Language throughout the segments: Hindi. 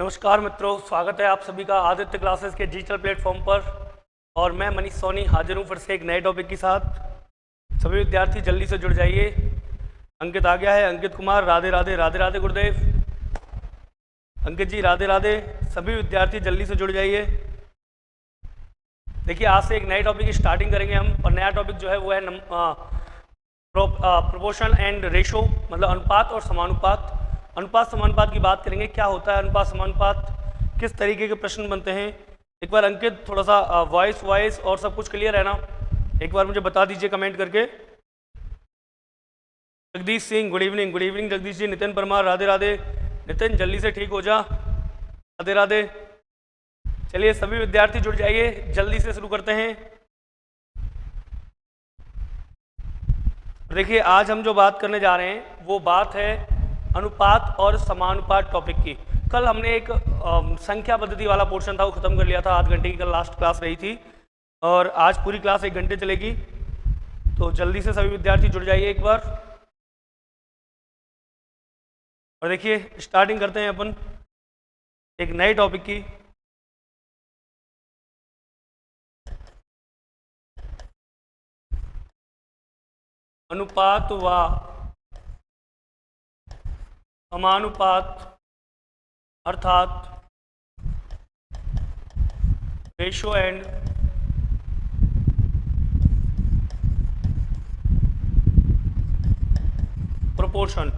नमस्कार मित्रों, स्वागत है आप सभी का आदित्य क्लासेस के डिजिटल प्लेटफॉर्म पर। और मैं मनीष सोनी हाजिर हूँ फिर से एक नए टॉपिक के साथ। सभी विद्यार्थी जल्दी से जुड़ जाइए। अंकित आ गया है, अंकित कुमार, राधे राधे, राधे राधे गुरुदेव। अंकित जी राधे राधे। सभी विद्यार्थी जल्दी से जुड़ जाइए। देखिए, आज से एक नए टॉपिक की स्टार्टिंग करेंगे हम, और नया टॉपिक जो है वो है प्रोपोर्शन एंड रेशो, मतलब अनुपात और समानुपात। अनुपात समानुपात की बात करेंगे, क्या होता है अनुपात समानुपात, किस तरीके के प्रश्न बनते हैं। एक बार अंकित थोड़ा सा वॉइस और सब कुछ क्लियर है ना, एक बार मुझे बता दीजिए कमेंट करके। Jagdish Singh good evening Jagdish ji. नितिन परमार राधे राधे। नितिन जल्दी से ठीक हो जा, राधे राधे। चलिए सभी विद्यार्थी जुड़ जाइए, जल्दी से शुरू करते हैं। देखिए, आज हम जो बात करने जा रहे हैं वो बात है अनुपात और समानुपात टॉपिक की। कल हमने एक संख्या पद्धति वाला पोर्शन था वो खत्म कर लिया था, आध घंटे की कल लास्ट क्लास रही थी, और आज पूरी क्लास 1 घंटे चलेगी। तो जल्दी से सभी विद्यार्थी जुड़ जाइए एक बार। और देखिए, स्टार्टिंग करते हैं अपन एक नए टॉपिक की। अनुपात व समानुपात अर्थात ratio and proportion.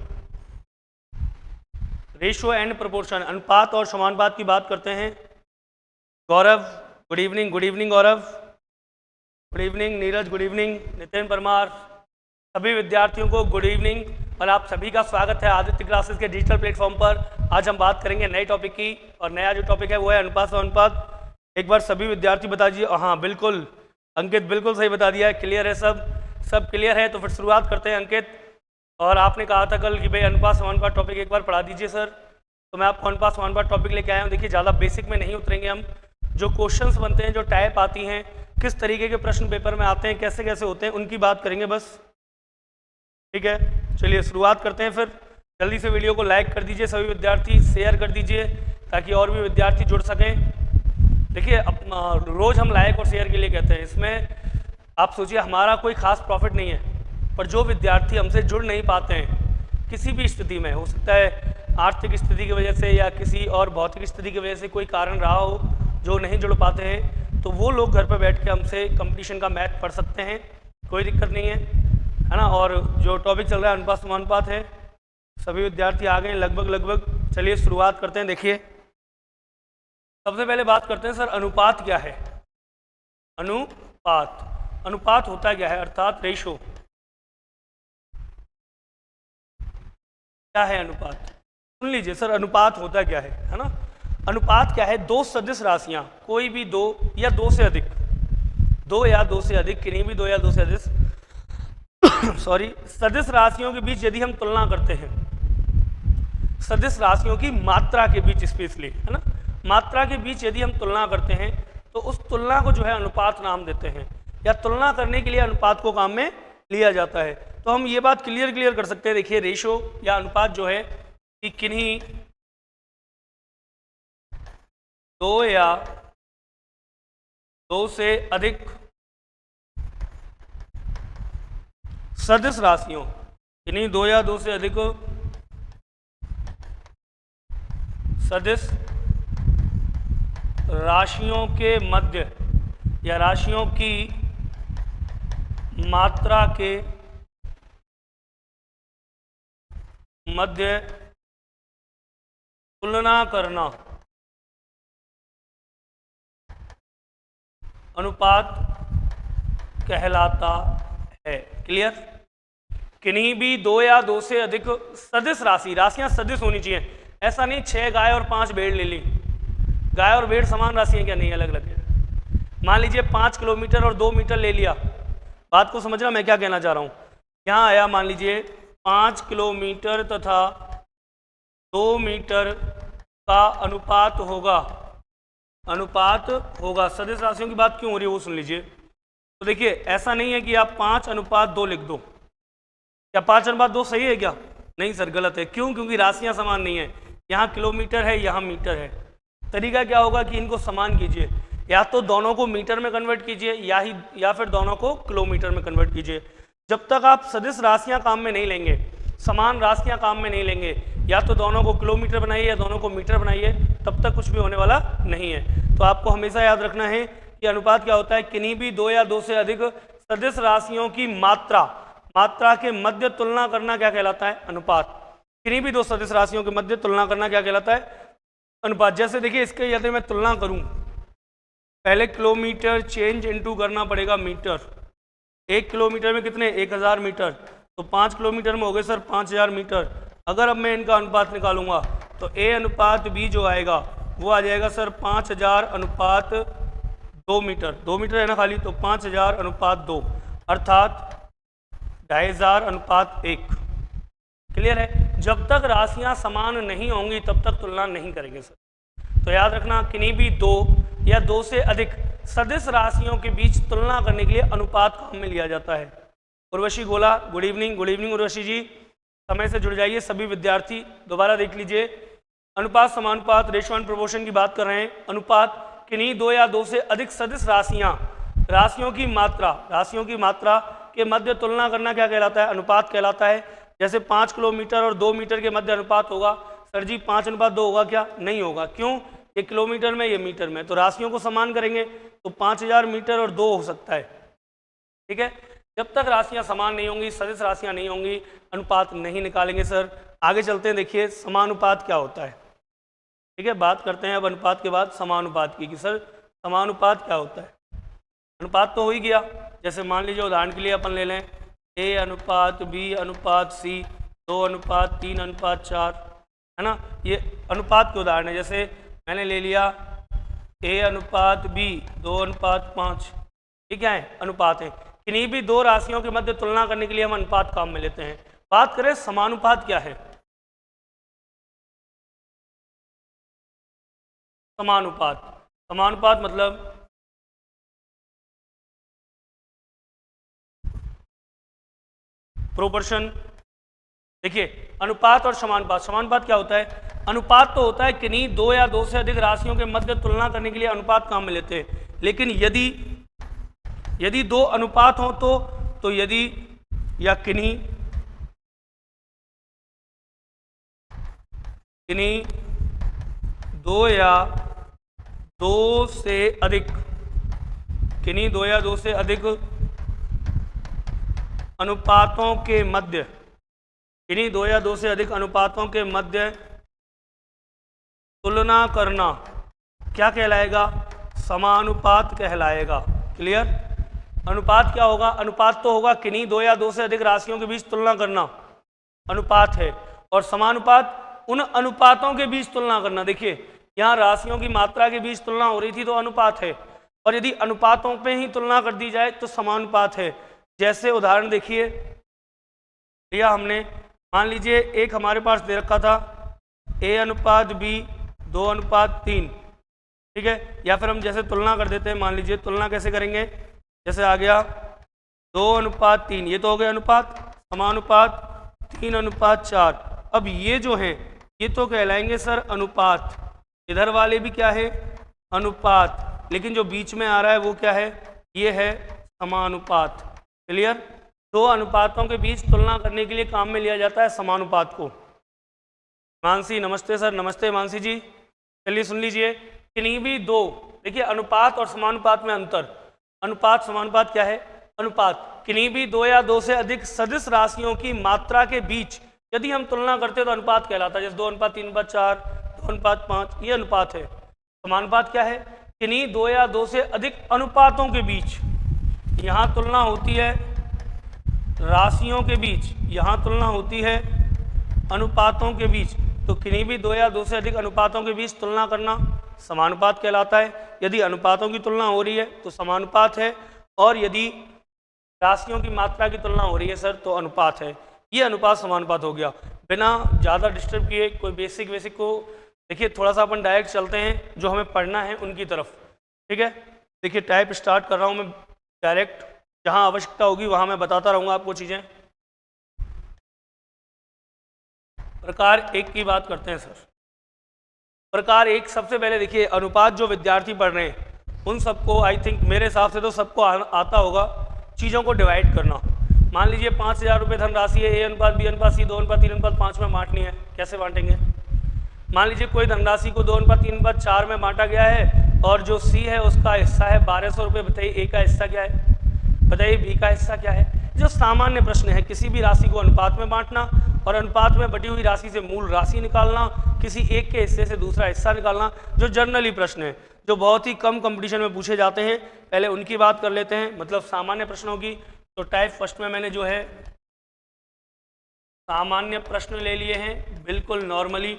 Ratio and proportion, अनुपात और समानुपात की बात करते हैं। Gaurav good evening Gaurav, good evening Neeraj, good evening Nitin Parmar, सभी विद्यार्थियों को गुड इवनिंग, और आप सभी का स्वागत है आदित्य क्लासेस के डिजिटल प्लेटफॉर्म पर। आज हम बात करेंगे नए टॉपिक की, और नया जो टॉपिक है वो है अनुपात समानुपात। एक बार सभी विद्यार्थी बता दीजिए। हाँ बिल्कुल, अंकित बिल्कुल सही बता दिया है, क्लियर है, सब क्लियर है। तो फिर शुरुआत करते हैं अंकित। और आपने कहा था कल कि भाई अनुपात समानुपात टॉपिक एक बार पढ़ा दीजिए सर, तो मैं आपको अनुपात समानुपात टॉपिक लेके आया हूँ। देखिए, ज़्यादा बेसिक में नहीं उतरेंगे हम, जो क्वेश्चंस बनते हैं, जो टाइप आती हैं, किस तरीके के प्रश्न पेपर में आते हैं, कैसे कैसे होते हैं, उनकी बात करेंगे बस, ठीक है। चलिए शुरुआत करते हैं फिर। जल्दी से वीडियो को लाइक कर दीजिए सभी विद्यार्थी, शेयर कर दीजिए ताकि और भी विद्यार्थी जुड़ सकें। देखिए, रोज़ हम लाइक और शेयर के लिए कहते हैं, इसमें आप सोचिए हमारा कोई खास प्रॉफिट नहीं है, पर जो विद्यार्थी हमसे जुड़ नहीं पाते हैं किसी भी स्थिति में, हो सकता है आर्थिक स्थिति की वजह से या किसी और भौतिक स्थिति की वजह से कोई कारण रहा हो जो नहीं जुड़ पाते हैं, तो वो लोग घर पर बैठ के हमसे कंपटीशन का मैथ पढ़ सकते हैं, कोई दिक्कत नहीं है ना। और जो टॉपिक चल रहा है अनुपात समानुपात है, सभी विद्यार्थी आ गए लगभग। चलिए शुरुआत करते हैं। देखिए, सबसे पहले बात करते हैं सर अनुपात क्या है। अनुपात होता क्या है, अर्थात रेशो क्या है। अनुपात सुन लीजिए सर, अनुपात होता क्या है ना। अनुपात क्या है, दो सदिश राशियां, कोई भी दो या दो से अधिक, किन्हीं भी दो या दो से अधिक सदिश राशियों के बीच यदि हम तुलना करते हैं, सदिश राशियों की मात्रा के बीच स्पेशली, है ना, मात्रा के बीच यदि हम तुलना करते हैं तो उस तुलना को जो है अनुपात नाम देते हैं, या तुलना करने के लिए अनुपात को काम में लिया जाता है। तो हम ये बात क्लियर कर सकते हैं। देखिए, रेशो या अनुपात जो है कि किन्हीं दो या दो से अधिक सदिश राशियों, किन्हीं दो या दो से अधिक सदिश राशियों के मध्य या राशियों की मात्रा के मध्य तुलना करना अनुपात कहलाता है। क्लियर। किन्हीं भी दो या दो से अधिक सदिश राशियां सदिश होनी चाहिए, ऐसा नहीं 6 गाय और 5 भेड़ ले ली। गाय और भेड़ समान राशियां क्या नहीं, अलग अलग है। मान लीजिए 5 किलोमीटर और 2 मीटर ले लिया, बात को समझना मैं क्या कहना चाह रहा हूँ। यहाँ आया, मान लीजिए 5 किलोमीटर तथा 2 मीटर का अनुपात होगा। सदिश राशियों की बात क्यों हो रही है वो सुन लीजिए। तो देखिए, ऐसा नहीं है कि आप 5:2 लिख दो। क्या 5:2 सही है क्या? नहीं सर, गलत है। क्यों? क्योंकि राशियां समान नहीं है। यहाँ किलोमीटर है, यहाँ मीटर है। तरीका क्या होगा कि इनको समान कीजिए, या तो दोनों को मीटर में कन्वर्ट कीजिए या फिर दोनों को किलोमीटर में कन्वर्ट कीजिए। जब तक आप सदिश राशियाँ काम में नहीं लेंगे, समान राशियाँ काम में नहीं लेंगे, या तो दोनों को किलोमीटर बनाइए या दोनों को मीटर बनाइए, तब तक कुछ भी होने वाला नहीं है। तो आपको हमेशा याद रखना है कि अनुपात क्या होता है, किन्हीं भी दो या दो से अधिक सदिश राशियों की मात्रा के मध्य तुलना करना क्या कहलाता है, अनुपात। किन्हीं भी दो सदिश राशियों के मध्य तुलना करना क्या कहलाता है, अनुपात। जैसे देखिए, इसके यदि मैं तुलना करूं, पहले किलोमीटर चेंज इनटू करना पड़ेगा मीटर। 1 किलोमीटर में कितने, 1000 मीटर, तो 5 किलोमीटर में हो गए सर 5000 मीटर। अगर अब मैं इनका अनुपात निकालूंगा तो A अनुपात B जो आएगा वो आ जाएगा सर 5000 अनुपात 2 मीटर। 2 मीटर है ना खाली, तो 5000 अनुपात 2 अर्थात 2500 अनुपात 1। क्लियर है। जब तक राशियां समान नहीं होंगी तब तक तुलना नहीं करेंगे सर। तो याद रखना, किन्हीं भी दो या दो से अधिक सदिश राशियों के बीच तुलना करने के लिए अनुपात काम में लिया जाता है। Urvashi Gola, good evening. Good evening Urvashi ji, समय से जुड़ जाइए सभी विद्यार्थी। दोबारा देख लीजिए, अनुपात समानुपात रेशियो एंड प्रोपोर्शन की बात कर रहे हैं। अनुपात किन्हीं दो या दो से अधिक सदिश राशियों की मात्रा के मध्य तुलना करना क्या कहलाता है, अनुपात कहलाता है। जैसे 5 किलोमीटर और 2 मीटर के मध्य अनुपात होगा, सर जी 5:2 होगा क्या, नहीं होगा। क्यों, ये किलोमीटर में, ये मीटर में, तो राशियों को समान करेंगे तो 5000 मीटर और 2 हो सकता है। ठीक है, जब तक राशियां समान नहीं होंगी, सदिश राशियां नहीं होंगी, अनुपात नहीं निकालेंगे सर। आगे चलते हैं, देखिए समानुपात क्या होता है। ठीक है, बात करते हैं अब अनुपात के बाद समानुपात की, कि सर समानुपात क्या होता है। अनुपात तो हो ही गया, जैसे मान लीजिए उदाहरण के लिए अपन ले लें A अनुपात B अनुपात C 2 अनुपात 3 अनुपात 4, है ना। ये अनुपात के उदाहरण है। जैसे मैंने ले लिया A अनुपात B 2 अनुपात 5, ये क्या है, अनुपात है। किन्हीं भी दो राशियों के मध्य तुलना करने के लिए हम अनुपात काम में लेते हैं। बात करें समानुपात क्या है, समानुपात मतलब प्रोपोर्शन। देखिए, अनुपात और समानुपात क्या होता है। अनुपात तो होता है किन्हीं दो या दो से अधिक राशियों के मध्य तुलना करने के लिए अनुपात काम में लेते हैं। लेकिन यदि दो अनुपात हो तो यदि या किन्हीं दो या दो से अधिक अनुपातों के मध्य, किन्हीं दो या दो से अधिक अनुपातों के मध्य तुलना करना क्या कहलाएगा, समानुपात कहलाएगा। क्लियर। अनुपात क्या होगा, अनुपात तो होगा किन्हीं दो या दो से अधिक राशियों के बीच तुलना करना, अनुपात है। और समानुपात उन अनुपातों के बीच तुलना करना। देखिए, यहाँ राशियों की मात्रा के बीच तुलना हो रही थी तो अनुपात है, और यदि अनुपातों पे ही तुलना कर दी जाए तो समानुपात है। जैसे उदाहरण देखिए, लिया हमने, मान लीजिए एक हमारे पास दे रखा था A अनुपात B 2 अनुपात 3, ठीक है। या फिर हम जैसे तुलना कर देते हैं, मान लीजिए तुलना कैसे करेंगे, जैसे आ गया 2 अनुपात 3, ये तो हो गया अनुपात। समानुपात 3 अनुपात 4। अब ये जो हैं ये तो कहलाएंगे सर अनुपात, इधर वाले भी क्या है, अनुपात, लेकिन जो बीच में आ रहा है वो क्या है, ये है समानुपात। क्लियर। दो अनुपातों के बीच तुलना करने के लिए काम में लिया जाता है समानुपात को। मानसी नमस्ते सर। नमस्ते मानसी जी। चलिए सुन लीजिए, किन्हीं भी दो, देखिए अनुपात और समानुपात में अंतर। अनुपात समानुपात क्या है, अनुपात किन्हीं भी दो या दो से अधिक सदिश राशियों की मात्रा के बीच यदि हम तुलना करते हैं तो अनुपात कहलाता है। जैसे 2 अनुपात 3 अनुपात 4, 2 अनुपात 5, ये अनुपात है। समानुपात क्या है, किन्हीं दो या दो से अधिक अनुपातों के बीच, यहाँ तुलना होती है राशियों के बीच, यहाँ तुलना होती है अनुपातों के बीच, तो किन्हीं भी दो या दो से अधिक अनुपातों के बीच तुलना करना समानुपात कहलाता है। यदि अनुपातों की तुलना हो रही है तो समानुपात है, और यदि राशियों की मात्रा की तुलना हो रही है सर तो अनुपात है। ये अनुपात समानुपात हो गया। बिना ज़्यादा डिस्टर्ब किए कोई बेसिक को देखिए, थोड़ा सा अपन डायरेक्ट चलते हैं जो हमें पढ़ना है उनकी तरफ। ठीक है, देखिए टाइप स्टार्ट कर रहा हूँ मैं डायरेक्ट, जहाँ आवश्यकता होगी वहाँ मैं बताता रहूँगा आपको चीज़ें। प्रकार एक की बात करते हैं सर। प्रकार एक, सबसे पहले देखिए अनुपात जो विद्यार्थी पढ़ रहे हैं उन सबको आई थिंक मेरे हिसाब से तो सबको आता होगा चीज़ों को डिवाइड करना। मान लीजिए 5,000 रुपये धनराशि है, A अनुपात B अनुपात C 2 अनुपात 3 अनुपात 5 में बांटनी है, कैसे बांटेंगे? मान लीजिए कोई धनराशि को 2 अनुपात 3 अनुपात 4 में बांटा गया है और जो C है उसका हिस्सा है 1200 रुपये। बताइए A का हिस्सा क्या है, बताइए B का हिस्सा क्या है? जो सामान्य प्रश्न है, किसी भी राशि को अनुपात में बांटना और अनुपात में बटी हुई राशि से मूल राशि निकालना, किसी एक के हिस्से से दूसरा हिस्सा निकालना, जो जनरली प्रश्न है जो बहुत ही कम कंपटीशन में पूछे जाते हैं, पहले उनकी बात कर लेते हैं, मतलब सामान्य प्रश्नों की। तो टाइप फर्स्ट में मैंने जो है सामान्य प्रश्न ले लिए हैं, बिल्कुल नॉर्मली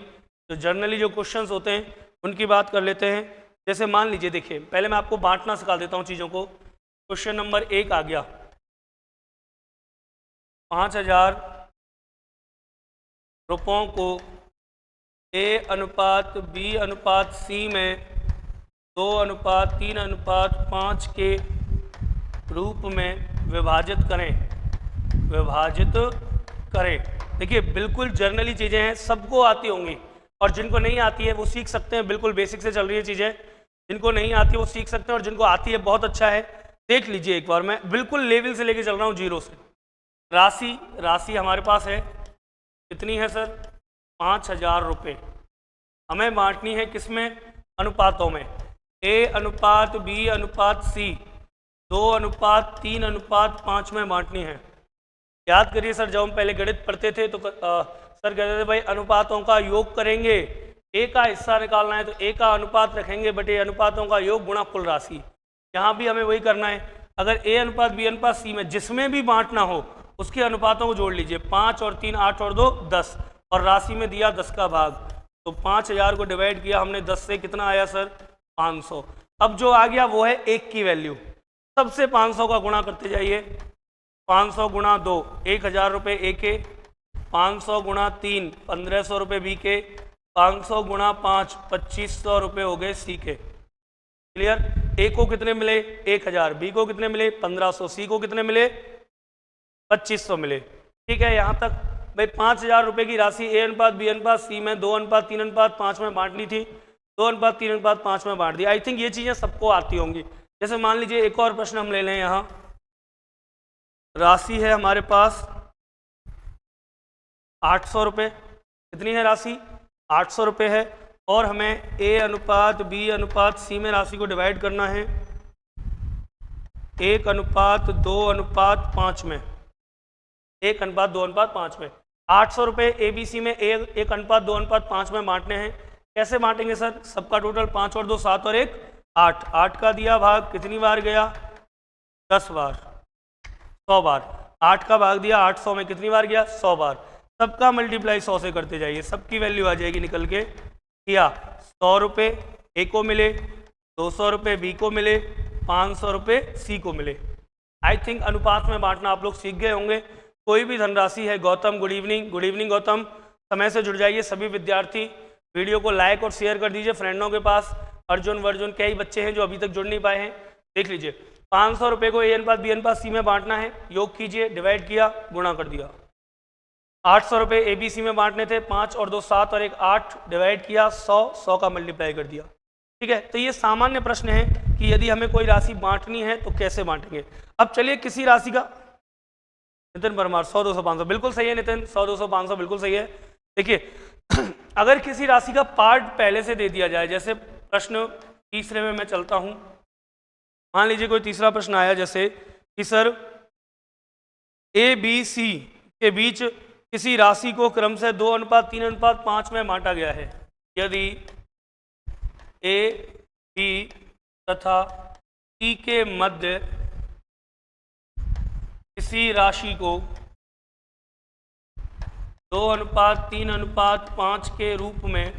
जो जनरली जो क्वेश्चंस होते हैं उनकी बात कर लेते हैं। जैसे मान लीजिए, देखिए पहले मैं आपको बांटना सिखा देता हूँ चीज़ों को। क्वेश्चन नंबर 1 आ गया, 5,000 रुपयों को A अनुपात B अनुपात C में 2 अनुपात 3 अनुपात 5 के रूप में विभाजित करें। देखिए बिल्कुल जर्नली चीज़ें हैं, सबको आती होंगी और जिनको नहीं आती है वो सीख सकते हैं, बिल्कुल बेसिक से चल रही है चीज़ें। जिनको नहीं आती वो सीख सकते हैं और जिनको आती है बहुत अच्छा है। देख लीजिए एक बार, मैं बिल्कुल लेवल से लेके चल रहा हूँ, जीरो से। राशि हमारे पास है, कितनी है सर? 5,000 रुपये। हमें बांटनी है किसमें? अनुपातों में। A अनुपात B अनुपात C 2 अनुपात 3 अनुपात 5 में बांटनी है। याद करिए सर, जब हम पहले गणित पढ़ते थे तो सर कहते थे भाई अनुपातों का योग करेंगे, A का हिस्सा निकालना है तो A का अनुपात रखेंगे बटे अनुपातों का योग गुणा कुल राशि। यहाँ भी हमें वही करना है। अगर A अनुपात B अनुपात C में जिसमें भी बांटना हो उसके अनुपातों को जोड़ लीजिए। 5 और 3 8 और 2 10 और राशि में दिया 10 का भाग। तो 5,000 को डिवाइड किया हमने 10 से, कितना आया सर? 500। अब जो आ गया वो है 1 की वैल्यू, सबसे 500 का गुणा करते जाइए। 500 गुणा 2 1,000 रुपये A के, 500 गुणा 3 1,500 रुपये B के, 500 गुणा 5 2,500 रुपये हो गए C के। क्लियर? A को कितने मिले? 1,000। B को कितने मिले? 1,500। C को कितने मिले? 2,500 मिले। ठीक है, यहाँ तक भाई 5,000 रुपये की राशि A अनुपात B अनुपात C में 2 अनुपात 3 अनुपात 5 में बांटनी थी, 2 अनुपात 3 अनुपात 5 में बांट दी। आई थिंक ये चीज़ें सबको आती होंगी। जैसे मान लीजिए एक और प्रश्न हम ले लें। यहाँ राशि है हमारे पास 800 रुपये। कितनी है राशि? 800 रुपये है और हमें A अनुपात B अनुपात C में राशि को डिवाइड करना है 1 अनुपात 2 अनुपात 5 में। 1 अनुपात 2 अनुपात 5 में 800 रुपये ABC में 1 अनुपात 2 अनुपात 5 में बांटने हैं। कैसे बांटेंगे सर? सबका टोटल 5 और 2 7 और 1 8। 8 का दिया भाग कितनी बार गया? 10 बार, 100 बार। 8 का भाग दिया 800 में, कितनी बार गया? 100 बार। सबका मल्टीप्लाई 100 से करते जाइए, सबकी वैल्यू आ जाएगी निकल के। किया 100 रुपये A को मिले, 200 रुपये B को मिले, 500 रुपये C को मिले। आई थिंक अनुपात में बांटना आप लोग सीख गए होंगे। कोई भी धनराशि है, Gautam good evening. Good evening Gautam, समय से जुड़ जाइए सभी विद्यार्थी। वीडियो को लाइक और शेयर कर दीजिए फ्रेंडों के पास। अर्जुन कई बच्चे हैं जो अभी तक जुड़ नहीं पाए हैं। देख लीजिए 500 रुपये को A अनुपात B अनुपात C में बांटना है, योग कीजिए, डिवाइड किया, गुणा कर दिया। 800 रुपये ABC में बांटने थे, 5 और 2 7 और 1 8, डिवाइड किया 100 का मल्टीप्लाई कर दिया। ठीक है, तो ये सामान्य प्रश्न है कि यदि हमें कोई राशि बांटनी है तो कैसे बांटेंगे। अब चलिए किसी राशि का, नितिन परमार 100 200 500 बिल्कुल सही है नितिन, 100 200 500 बिल्कुल सही है। देखिए अगर किसी राशि का पार्ट पहले से दे दिया जाए, जैसे प्रश्न तीसरे में मैं चलता हूं। मान लीजिए कोई तीसरा प्रश्न आया जैसे कि सर ABC के बीच किसी राशि को क्रम से 2 अनुपात 3 अनुपात 5 में बांटा गया है। यदि A B तथा C के मध्य किसी राशि को 2 अनुपात 3 अनुपात 5 के रूप में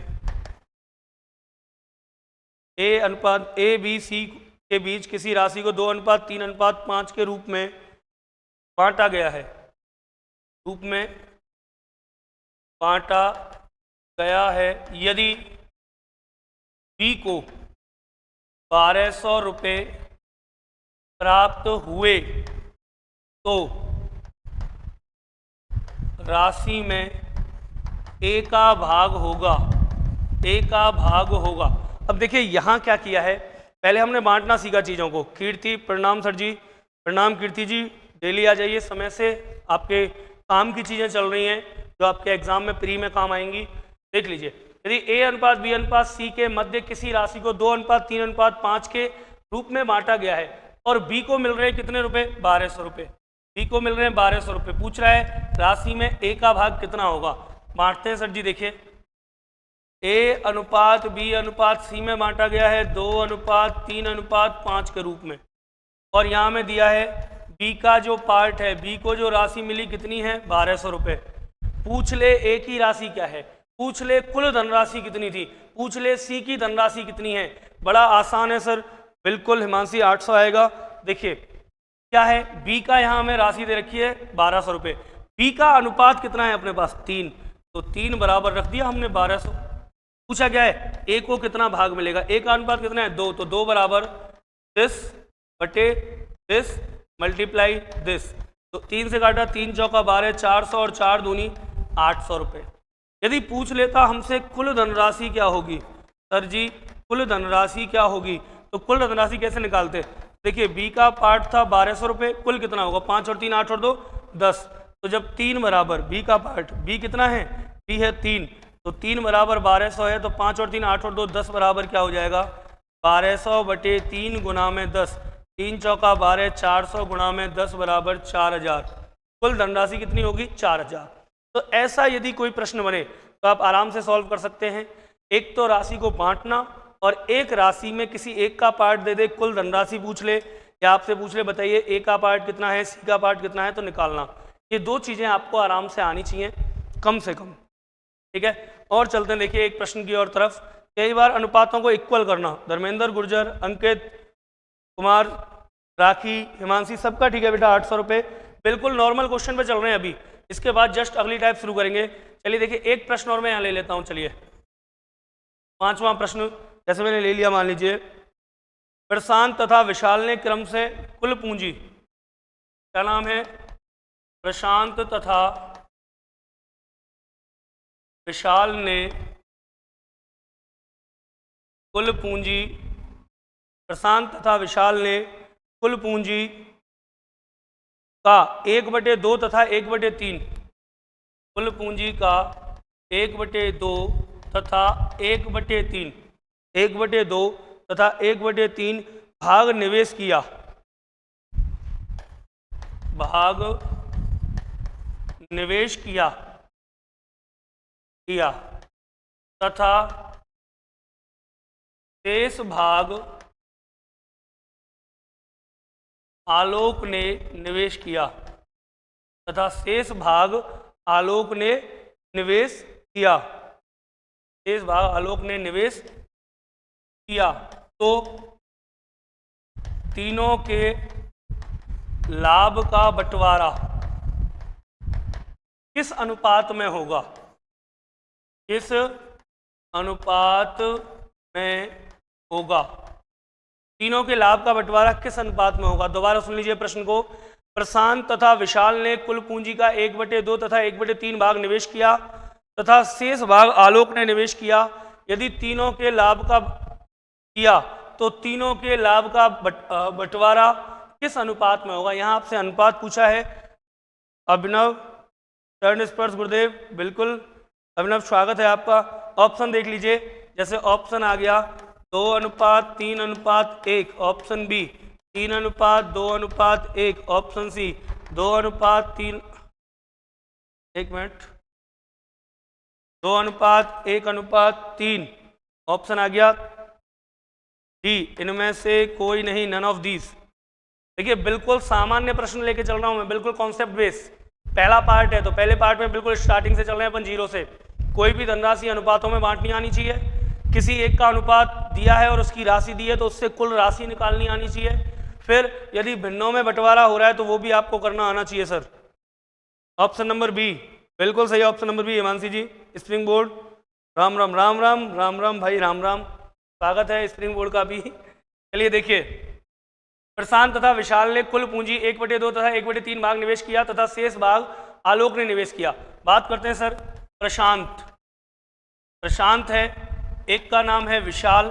A B C के बीच किसी राशि को 2 अनुपात 3 अनुपात 5 के रूप में बांटा गया है, यदि B को 1200 रुपये प्राप्त हुए तो राशि में A का भाग होगा ए का भाग होगा। अब देखिए यहाँ क्या किया है, पहले हमने बांटना सीखा चीज़ों को। कीर्ति प्रणाम सर जी, प्रणाम कीर्ति जी, डेली आ जाइए समय से, आपके काम की चीज़ें चल रही हैं जो आपके एग्जाम में प्री में काम आएंगी। देख लीजिए, यदि ए अनुपात बी अनुपात सी के मध्य किसी राशि को 2 अनुपात 3 अनुपात 5 के रूप में बांटा गया है और बी को मिल रहे हैं कितने रुपए, 1200 रुपये। बी को मिल रहे हैं 1200 रुपये। पूछ रहा है राशि में ए का भाग कितना होगा। बांटते हैं सर जी। देखिए, ए अनुपात बी अनुपात सी में बांटा गया है 2 अनुपात 3 अनुपात 5 के रूप में, और यहाँ में दिया है बी का जो पार्ट है, बी को जो राशि मिली कितनी है, 1200 रुपये। पूछ ले ए की राशि क्या है, पूछ ले कुल धनराशि कितनी थी, पूछ ले सी की धनराशि कितनी है। बड़ा आसान है सर, बिल्कुल हिमांशी 800 आएगा। देखिए क्या है, बी का यहाँ हमें राशि दे रखी है 1200 रुपये, बी का अनुपात कितना है अपने पास 3, तो 3 बराबर रख दिया हमने 1200। पूछा क्या है, ए को कितना भाग मिलेगा, ए का अनुपात कितना है 2, तो 2 बराबर दिस बटे दिस मल्टीप्लाई दिस, तो 3 से काटा 3 चौका 12, 400 और 4 दूनी 800 रुपये। यदि पूछ लेता हमसे कुल धनराशि क्या होगी, सर जी कुल धनराशि क्या होगी, तो कुल धनराशि कैसे निकालते। देखिए बी का पार्ट था 1200 रुपये, कुल कितना होगा, 5 और 3 8 और 2 10, तो जब 3 बराबर बी का पार्ट, बी कितना है, बी है 3, तो 3 बराबर 1200 है, तो 5 और 3 8 और 2 10 बराबर क्या हो जाएगा, 1200 बटे 3 गुना में 10, 3 चौका 12, 400 गुना में 10 बराबर 4000। कुल धनराशि कितनी होगी, 4000। तो ऐसा यदि कोई प्रश्न बने तो आप आराम से सॉल्व कर सकते हैं। एक तो राशि को बांटना, और एक राशि में किसी एक का पार्ट दे दे, कुल धनराशि पूछ ले या आपसे पूछ ले बताइए ए का पार्ट कितना है, सी का पार्ट कितना है, तो निकालना। ये 2 चीज़ें आपको आराम से आनी चाहिए कम से कम, ठीक है। और चलते हैं देखिए एक प्रश्न की और तरफ। कई बार अनुपातों को इक्वल करना, धर्मेंद्र गुर्जर, अंकित कुमार, राखी, हिमांशी, सबका ठीक है बेटा 800 रुपये। बिल्कुल नॉर्मल क्वेश्चन पे चल रहे हैं अभी, इसके बाद जस्ट अगली टाइप शुरू करेंगे। चलिए देखिए एक प्रश्न और मैं यहाँ ले लेता हूँ। चलिए 5वां प्रश्न जैसे मैंने ले लिया, मान लीजिए प्रशांत तथा विशाल ने क्रम से कुल पूंजी, क्या नाम है, प्रशांत तथा विशाल ने कुल पूंजी, प्रशांत तथा विशाल ने कुल पूंजी का 1/2 तथा 1/3, कुल पूंजी का 1/2 तथा 1/3, 1/2 तथा 1/3 भाग निवेश किया, भाग निवेश किया तथा शेष भाग आलोक ने निवेश किया, तथा शेष भाग आलोक ने निवेश किया, शेष भाग आलोक ने निवेश किया, तो तीनों के लाभ का बंटवारा किस अनुपात में होगा, किस अनुपात में होगा, तीनों के लाभ का बंटवारा किस अनुपात में होगा। दोबारा सुन लीजिए प्रश्न को। प्रशांत तथा विशाल ने कुल पूंजी का 1/2 तथा 1/3 भाग निवेश किया तथा शेष भाग आलोक ने निवेश किया। यदि तीनों के लाभ का किया तो तीनों के लाभ का बंटवारा किस अनुपात में होगा। यहाँ आपसे अनुपात पूछा है। अभिनव, चरण स्पर्श गुरुदेव, बिल्कुल अभिनव स्वागत है आपका। ऑप्शन देख लीजिए, जैसे ऑप्शन आ गया 2:3:1, option B 3:2:1, option C 2:3, 1 minute, 2:1:3, option आ गया डी, इनमें से कोई नहीं, नन ऑफ दीज। देखिए बिल्कुल सामान्य प्रश्न लेके चल रहा हूं मैं, बिल्कुल कॉन्सेप्ट बेस। पहला पार्ट है तो पहले पार्ट में बिल्कुल स्टार्टिंग से चल रहे हैं अपन 0 से। कोई भी धनराशि अनुपातों में बांटनी आनी चाहिए। किसी एक का अनुपात दिया है और उसकी राशि दी है तो उससे कुल राशि निकालनी आनी चाहिए। फिर यदि भिन्नों में बंटवारा हो रहा है तो वो भी आपको करना आना चाहिए सर। ऑप्शन नंबर बी बिल्कुल सही, ऑप्शन नंबर बी। हिमांशी जी, स्प्रिंग बोर्ड, राम राम राम राम राम राम भाई, राम राम, स्वागत है स्प्रिंग बोर्ड का भी। चलिए देखिए, प्रशांत तथा विशाल ने कुल पूंजी 1/2 तथा 1/3 भाग निवेश किया तथा शेष भाग आलोक ने निवेश किया। बात करते हैं सर प्रशांत। प्रशांत है एक का नाम है विशाल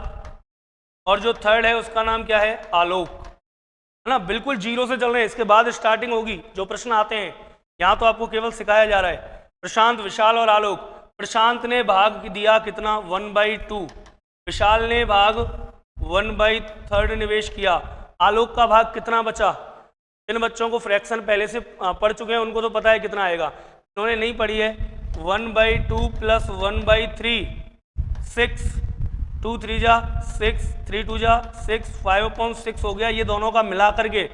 और जो थर्ड है उसका नाम क्या है, आलोक, है ना। बिल्कुल जीरो से चल रहे हैं, इसके बाद स्टार्टिंग होगी। जो प्रश्न आते हैं यहाँ तो आपको केवल सिखाया जा रहा है। प्रशांत, विशाल और आलोक। प्रशांत ने भाग दिया कितना, 1/2। विशाल ने भाग 1/3 निवेश किया। आलोक का भाग कितना बचा। इन बच्चों को फ्रैक्शन पहले से पढ़ चुके हैं, उनको तो पता है कितना आएगा। इन्होंने नहीं पढ़ी है, 1/2 + 1/3 6, 2 3 जा 6, 3 2 जा 6, 5/6 हो गया। ये दोनों का मिला करके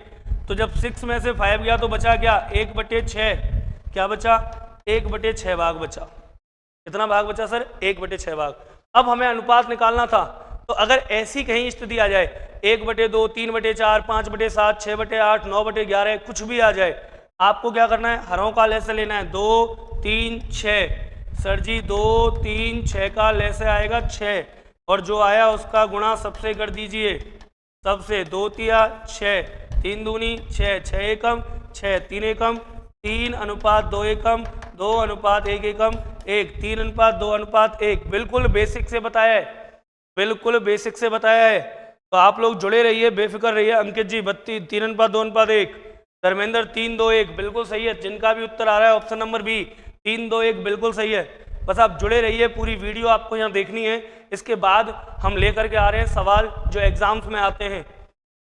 तो जब 6 में से 5 गया तो बचा क्या, 1/6। क्या बचा, 1/6 भाग बचा। कितना भाग बचा सर, 1/6 भाग। अब हमें अनुपात निकालना था, तो अगर ऐसी कहीं स्थिति आ जाए 1/2, 3/4, 5/7, 6/8, 9/11 कुछ भी आ जाए, आपको क्या करना है, हरों का लैसे लेना है। 2 3 6 सर जी, 2 3 6 का लैसे आएगा 6 और जो आया उसका गुणा सबसे कर दीजिए, सबसे। 2 तिया 6, 3 दूनी 6, 6 एकम 6, 3 एकम 3:2 एकम, 2:1 एकम 1, 3:2:1। बिल्कुल बेसिक से बताया है, बिल्कुल बेसिक से बताया है। तो आप लोग जुड़े रहिए, बेफिक्र रहिए। अंकित जी 3:2:1, धर्मेंद्र 3-2-1 बिल्कुल सही है। जिनका भी उत्तर आ रहा है ऑप्शन नंबर बी 3-2-1 बिल्कुल सही है। बस आप जुड़े रहिए, पूरी वीडियो आपको यहाँ देखनी है। इसके बाद हम लेकर के आ रहे हैं सवाल जो एग्जाम्स में आते हैं।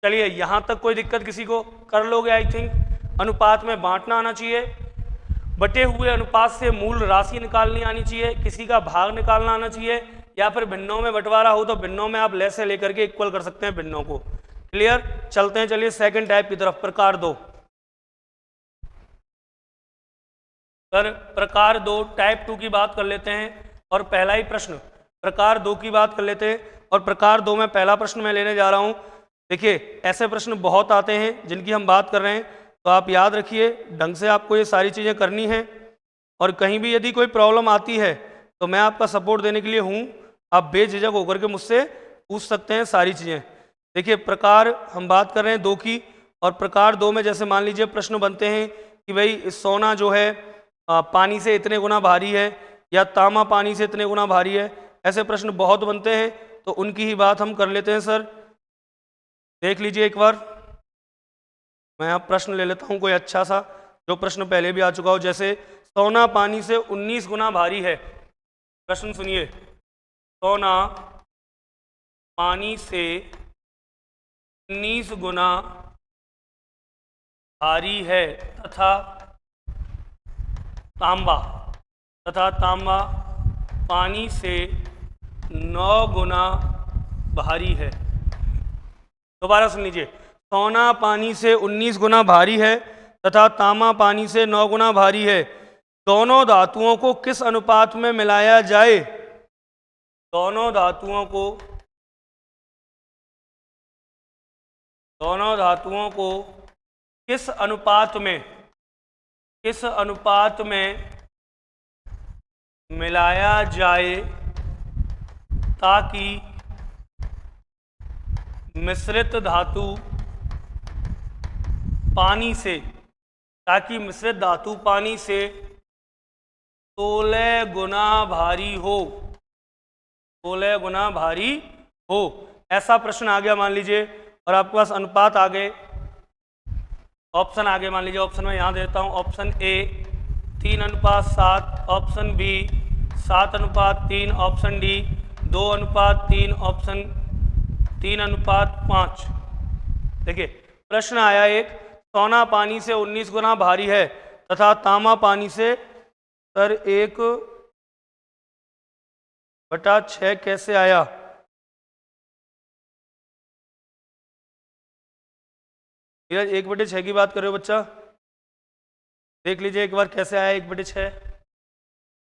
चलिए यहाँ तक कोई दिक्कत किसी को, कर लोगे आई थिंक। अनुपात में बांटना आना चाहिए, बटे हुए अनुपात से मूल राशि निकालनी आनी चाहिए, किसी का भाग निकालना आना चाहिए, या फिर भिन्नों में बंटवारा हो तो भिन्नों में आप लेसे लेकर के इक्वल कर सकते हैं भिन्नों को। क्लियर, चलते हैं। चलिए सेकंड टाइप की तरफ, प्रकार 2। सर प्रकार 2 टाइप 2 की बात कर लेते हैं और पहला ही प्रश्न प्रकार 2 की बात कर लेते हैं। और प्रकार 2 में पहला प्रश्न मैं लेने जा रहा हूं। देखिए ऐसे प्रश्न बहुत आते हैं जिनकी हम बात कर रहे हैं, तो आप याद रखिए, ढंग से आपको ये सारी चीज़ें करनी है। और कहीं भी यदि कोई प्रॉब्लम आती है तो मैं आपका सपोर्ट देने के लिए हूँ, आप बेझिझक होकर के मुझसे पूछ सकते हैं सारी चीज़ें। देखिए प्रकार हम बात कर रहे हैं 2 की, और प्रकार 2 में जैसे मान लीजिए प्रश्न बनते हैं कि भाई सोना जो है पानी से इतने गुना भारी है, या तांबा पानी से इतने गुना भारी है। ऐसे प्रश्न बहुत बनते हैं, तो उनकी ही बात हम कर लेते हैं। सर देख लीजिए एक बार, मैं अब प्रश्न ले लेता हूँ कोई अच्छा सा, जो प्रश्न पहले भी आ चुका हो। जैसे सोना पानी से 19 गुना भारी है। प्रश्न सुनिए, सोना पानी से 19 गुना भारी है तथा तांबा पानी से 9 गुना भारी है। दोबारा सुन लीजिए, सोना पानी से 19 गुना भारी है तथा तांबा पानी से 9 गुना भारी है। दोनों धातुओं को किस अनुपात में मिलाया जाए। दोनों धातुओं को किस अनुपात में मिलाया जाए ताकि मिश्रित धातु पानी से 16 गुना भारी हो। 16 गुना भारी हो, ऐसा प्रश्न आ गया मान लीजिए। और आपके पास अनुपात आ गए, ऑप्शन आगे मान लीजिए। ऑप्शन में यहाँ देता हूँ, option A 3:7, option B 7:3, option D 2:3, option 3:5। देखिए प्रश्न आया एक, सोना पानी से 19 गुना भारी है तथा तांबा पानी से सर 1/6 कैसे आया। धीरज 1/6 की बात कर रहे हो बच्चा, देख लीजिए एक बार कैसे आया 1/6।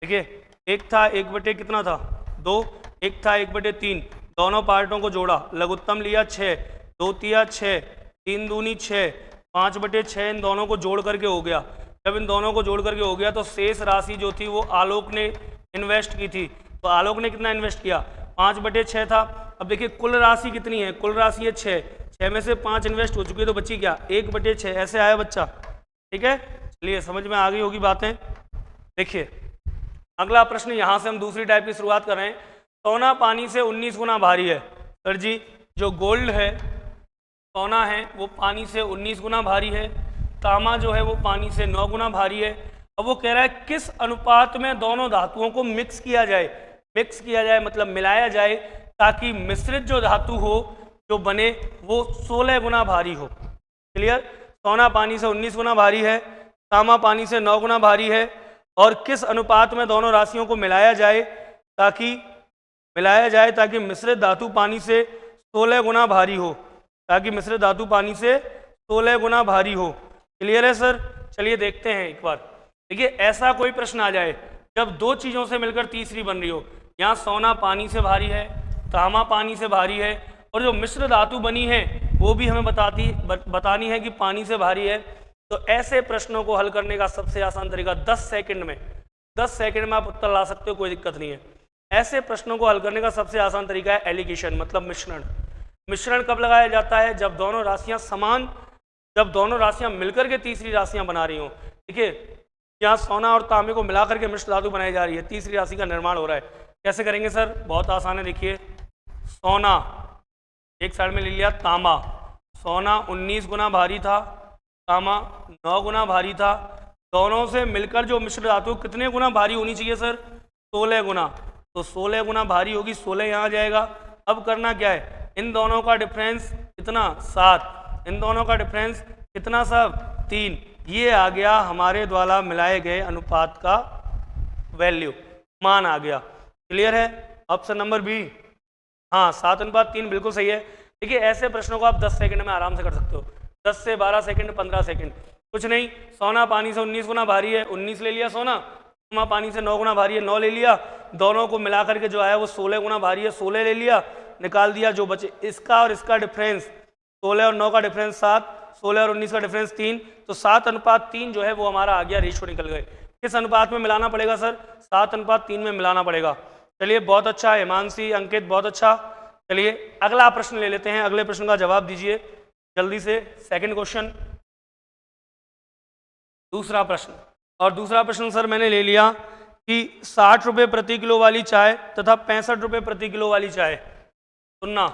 देखिए एक था 1 कितना था 2, एक था 1/3, दोनों पार्टों को जोड़ा, लघुत्तम लिया 6, 2 तिया 6, 3 दूनी 6, 5/6 इन दोनों को जोड़ करके हो गया। जब इन दोनों को जोड़ करके हो गया तो शेष राशि जो थी वो आलोक ने इन्वेस्ट की थी। तो आलोक ने कितना इन्वेस्ट किया, 5/6 था। अब देखिए कुल राशि कितनी है, कुल राशि है 6, 6 में से 5 इन्वेस्ट हो चुकी है, तो बची क्या 1/6, ऐसे आया बच्चा। ठीक है, चलिए समझ में आ गई होगी बातें। देखिए अगला प्रश्न, यहाँ से हम दूसरी टाइप की शुरुआत कर रहे हैं। सोना पानी से 19 गुना भारी है। सर जी, जो गोल्ड है, सोना है, वो पानी से 19 गुना भारी है। तांबा जो है वो पानी से 9 गुना भारी है। अब वो कह रहा है किस अनुपात में दोनों धातुओं को मिक्स किया जाए। मिक्स किया जाए मतलब मिलाया जाए, ताकि मिश्रित जो धातु हो जो बने वो 16 गुना भारी हो। क्लियर? सोना पानी से 19 गुना भारी है, तांबा पानी से 9 गुना भारी है, और किस अनुपात में दोनों राशियों को मिलाया जाए ताकि मिश्रित धातु पानी से 16 गुना भारी हो, ताकि मिश्रित धातु पानी से 16 गुना भारी हो। क्लियर है सर? चलिए देखते हैं एक बार। देखिए, ऐसा कोई प्रश्न आ जाए जब दो चीज़ों से मिलकर तीसरी बन रही हो। यहाँ सोना पानी से भारी है, तांबा पानी से भारी है, और जो मिश्र धातु बनी है वो भी हमें बतानी है कि पानी से भारी है। तो ऐसे प्रश्नों को हल करने का सबसे आसान तरीका 10 सेकंड में आप उत्तर ला सकते हो, कोई दिक्कत नहीं है। ऐसे प्रश्नों को हल करने का सबसे आसान तरीका है एलिगेशन, मतलब मिश्रण। मिश्रण कब लगाया जाता है? जब दोनों राशियां मिलकर के तीसरी राशियां बना रही हो। देखिए, यहाँ सोना और तांबे को मिलाकर के मिश्र धातु बनाई जा रही है, तीसरी राशि का निर्माण हो रहा है। कैसे करेंगे सर? बहुत आसान है। देखिए, सोना एक साइड में ले लिया, तांबा, सोना 19 गुना भारी था, तांबा 9 गुना भारी था। दोनों से मिलकर जो मिश्र धातु कितने गुना भारी होनी चाहिए सर? 16 गुना। तो 16 गुना भारी होगी, 16 यहाँ आ जाएगा। अब करना क्या है? इन दोनों का डिफरेंस कितना? 7। इन दोनों का डिफरेंस कितना सब? 3। ये आ गया हमारे द्वारा मिलाए गए अनुपात का वैल्यू, मान आ गया। क्लियर है? ऑप्शन नंबर बी, हाँ, 7:3 बिल्कुल सही है। देखिए, ऐसे प्रश्नों को आप 10 सेकंड में आराम से कर सकते हो। 10 से 12 सेकंड, 15 सेकंड, कुछ नहीं। सोना पानी से 19 गुना भारी है, 19 ले लिया सोना। तांबा पानी से 9 गुना भारी है, 9 ले लिया। दोनों को मिला करके जो आया वो 16 गुना भारी है, 16 ले लिया, निकाल दिया। जो बचे इसका और इसका डिफरेंस 16 और 9 का डिफरेंस 7, 16 और 19 का डिफरेंस 3, तो 7:3 जो है वो हमारा आ गया, रेशियो निकल गए। किस अनुपात में मिलाना पड़ेगा सर? 7:3 में मिलाना पड़ेगा। चलिए, बहुत अच्छा हिमांशी, अंकित, बहुत अच्छा। चलिए अगला प्रश्न ले लेते हैं। अगले प्रश्न का जवाब दीजिए जल्दी से। सेकंड क्वेश्चन, दूसरा प्रश्न। और दूसरा प्रश्न सर मैंने ले लिया कि 60 रुपये प्रति किलो वाली चाय तथा 65 रुपये प्रति किलो वाली चाय। सुनना,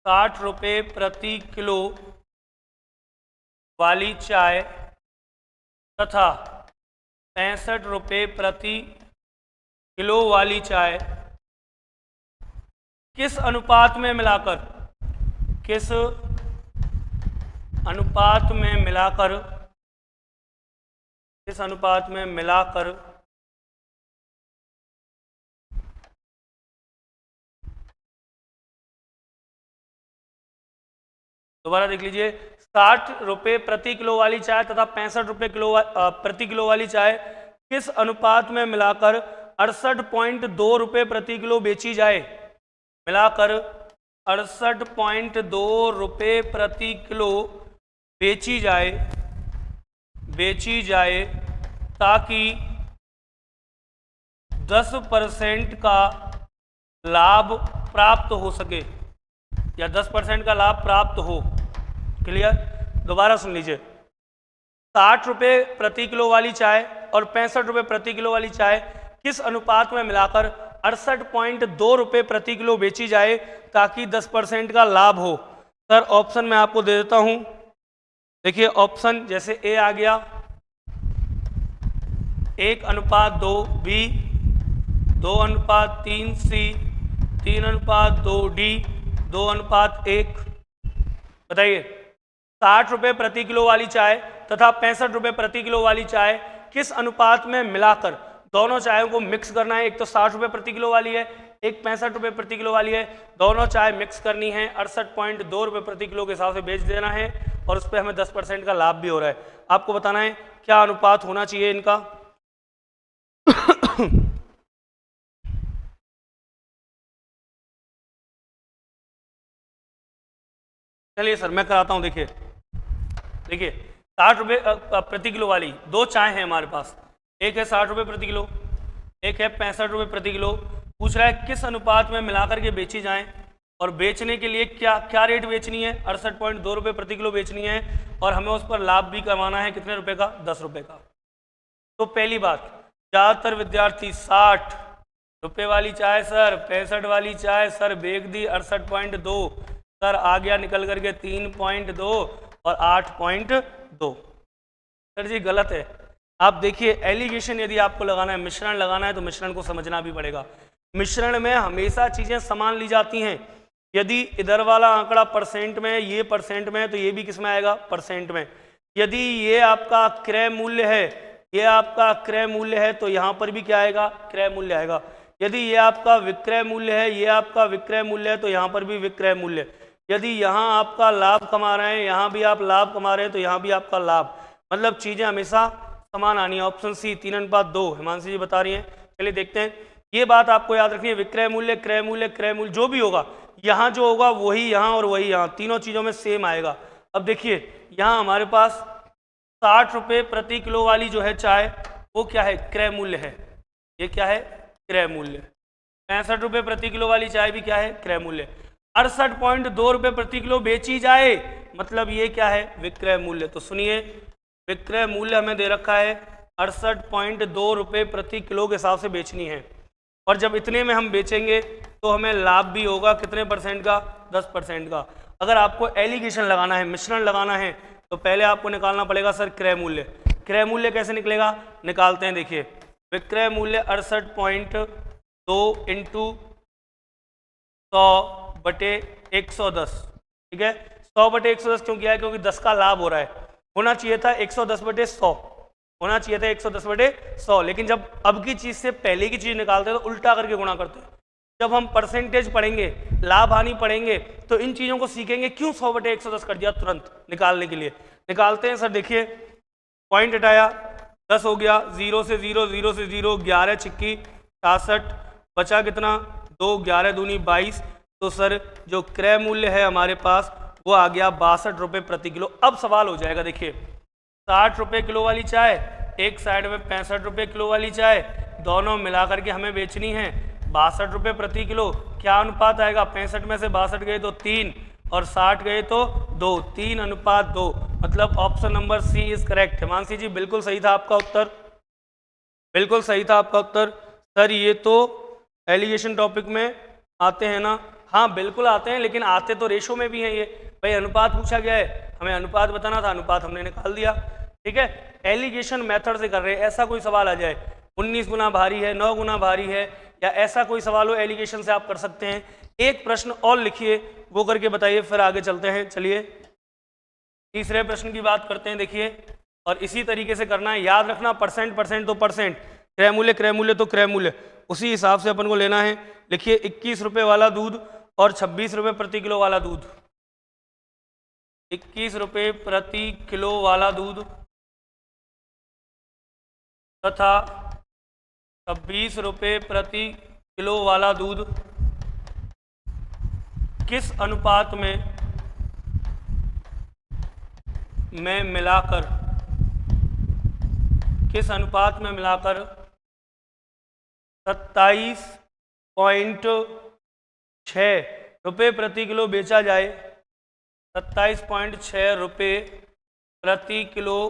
60 रुपये प्रति किलो वाली चाय तथा 65 रुपये प्रति किलो वाली चाय किस अनुपात में मिलाकर दोबारा देख लीजिए। 60 रुपये प्रति किलो वाली चाय तथा 65 रुपये प्रति किलो वाली चाय किस अनुपात में मिलाकर 68.2 रुपये प्रति किलो बेची जाए। मिलाकर 68.2 रुपये प्रति किलो बेची जाए ताकि 10% का लाभ प्राप्त हो सके, या 10% का लाभ प्राप्त हो। क्लियर? दोबारा सुन लीजिए। 60 रुपये प्रति किलो वाली चाय और 65 रुपये प्रति किलो वाली चाय किस अनुपात में मिलाकर 68.2 रुपये प्रति किलो बेची जाए ताकि 10% का लाभ हो। सर ऑप्शन मैं आपको दे देता हूं। देखिए, ऑप्शन जैसे ए आ गया 1:2 बी, 2:3 सी, 3:2 डी, 2:1। बताइए, 60 रुपये प्रति किलो वाली चाय तथा 65 रुपये प्रति किलो वाली चाय किस अनुपात में मिलाकर, दोनों चायों को मिक्स करना है। एक तो 60 रुपये प्रति किलो वाली है, एक 65 रुपये प्रति किलो वाली है। दोनों चाय मिक्स करनी है, 68.2 रुपये प्रति किलो के हिसाब से बेच देना है, और उस पर हमें 10% का लाभ भी हो रहा है। आपको बताना है क्या अनुपात होना चाहिए इनका। चलिए सर मैं कराता हूं। देखिए 60 रुपये प्रति किलो वाली दो चाय हैं हमारे पास, एक है 60 रुपये प्रति किलो, एक है 65 रुपये प्रति किलो। पूछ रहा है किस अनुपात में मिलाकर के बेची जाएं, और बेचने के लिए क्या रेट बेचनी है, 68.2 रुपये प्रति किलो बेचनी है, और हमें उस पर लाभ भी कमाना है। कितने रुपए का? 10 रुपये का। तो पहली बात, ज़्यादातर विद्यार्थी 60 रुपए वाली चाय सर 65 वाली चाय सर बेच दी 68.2 सर आ गया निकल करके 3.2 और 8.2। सर जी गलत है। आप देखिए एलिगेशन यदि आपको लगाना है, मिश्रण लगाना है तो मिश्रण को समझना भी पड़ेगा। मिश्रण में हमेशा चीज़ें समान ली जाती हैं। यदि इधर वाला आंकड़ा परसेंट में, ये परसेंट में, तो ये भी किस में आएगा? परसेंट में। यदि ये आपका क्रय मूल्य है, ये आपका क्रय मूल्य है, तो यहाँ पर भी क्या आएगा? क्रय मूल्य आएगा। यदि ये आपका विक्रय मूल्य है, ये आपका विक्रय मूल्य है, तो यहाँ पर भी विक्रय मूल्य। यदि यहाँ आपका लाभ कमा रहे हैं, यहाँ भी आप लाभ कमा रहे हैं, तो यहाँ भी आपका लाभ। मतलब चीज़ें हमेशा समान आनी है। ऑप्शन सी 3:2 हिमांशी जी बता रही हैं। चलिए देखते हैं। ये बात आपको याद रखनी है, विक्रय मूल्य, क्रय मूल्य, क्रय मूल्य जो भी होगा, यहाँ जो होगा वही यहाँ और वही यहाँ, तीनों चीज़ों में सेम आएगा। अब देखिए यहाँ हमारे पास 60 रुपये प्रति किलो वाली जो है चाय, वो क्या है? क्रय मूल्य है। ये क्या है? क्रय मूल्य। 65 रुपये प्रति किलो वाली चाय भी क्या है? क्रय मूल्य। 68.2 रुपये प्रति किलो बेची जाए, मतलब ये क्या है? विक्रय मूल्य। तो सुनिए, विक्रय मूल्य हमें दे रखा है 68.2 रुपये प्रति किलो के हिसाब से बेचनी है। और जब इतने में हम बेचेंगे तो हमें लाभ भी होगा कितने परसेंट का? 10% का। अगर आपको एलिगेशन लगाना है, मिश्रण लगाना है, तो पहले आपको निकालना पड़ेगा सर क्रय मूल्य। क्रय मूल्य कैसे निकलेगा? निकालते हैं। देखिए विक्रय मूल्य 68.2 इंटू 100/110, ठीक है। 100/110 क्यों किया है? क्योंकि 10 का लाभ हो रहा है। होना चाहिए था 110/100, होना चाहिए था 110/100, लेकिन जब अब की चीज़ से पहले की चीज़ निकालते हैं तो उल्टा करके गुणा करते हैं। जब हम परसेंटेज पढ़ेंगे, लाभ हानि पढ़ेंगे, तो इन चीज़ों को सीखेंगे क्यों 100/110 कर दिया तुरंत निकालने के लिए। निकालते हैं सर। देखिए पॉइंट हटाया, 10 हो गया, 0 से 0, 0 से 0, 11 छिक्की 66, बचा कितना? 2, 11 दूनी 22। तो सर जो क्रय मूल्य है हमारे पास वो आ गया 62 रुपये प्रति किलो। अब सवाल हो जाएगा, देखिए 60 रुपये किलो वाली चाय, एक साइड में 65 रुपये किलो वाली चाय, दोनों मिला करके हमें बेचनी है 62 रुपये प्रति किलो। क्या अनुपात आएगा? 65 में से 62 गए तो 3 और 60 गए तो 2, 3:2। मतलब option number C is correct. Himanshi ji बिल्कुल सही था आपका उत्तर, बिल्कुल सही था आपका उत्तर। सर ये तो एलिगेशन टॉपिक में आते हैं ना? हाँ बिल्कुल आते हैं, लेकिन आते तो रेशो में भी हैं। ये भाई अनुपात पूछा गया है, हमें अनुपात बताना था, अनुपात हमने निकाल दिया, ठीक है। एलिगेशन मेथड से कर रहे हैं। ऐसा कोई सवाल आ जाए 19 गुना भारी है, 9 गुना भारी है, या ऐसा कोई सवाल हो, एलिगेशन से आप कर सकते हैं। एक प्रश्न और लिखिए, वो करके बताइए, फिर आगे चलते हैं। चलिए तीसरे प्रश्न की बात करते हैं। देखिए और इसी तरीके से करना है, याद रखना परसेंट परसेंट तो परसेंट, क्रय मूल्य क्रय मूल्य तो क्रय मूल्य, उसी हिसाब से अपन को लेना है। लिखिए 21 रुपये वाला दूध और 26 रुपये प्रति किलो वाला दूध, 21 रुपये प्रति किलो वाला दूध तथा 26 रुपये प्रति किलो वाला दूध किस अनुपात में मिलाकर 27.6 रुपये प्रति किलो बेचा जाए, 27.6 रुपये प्रति किलो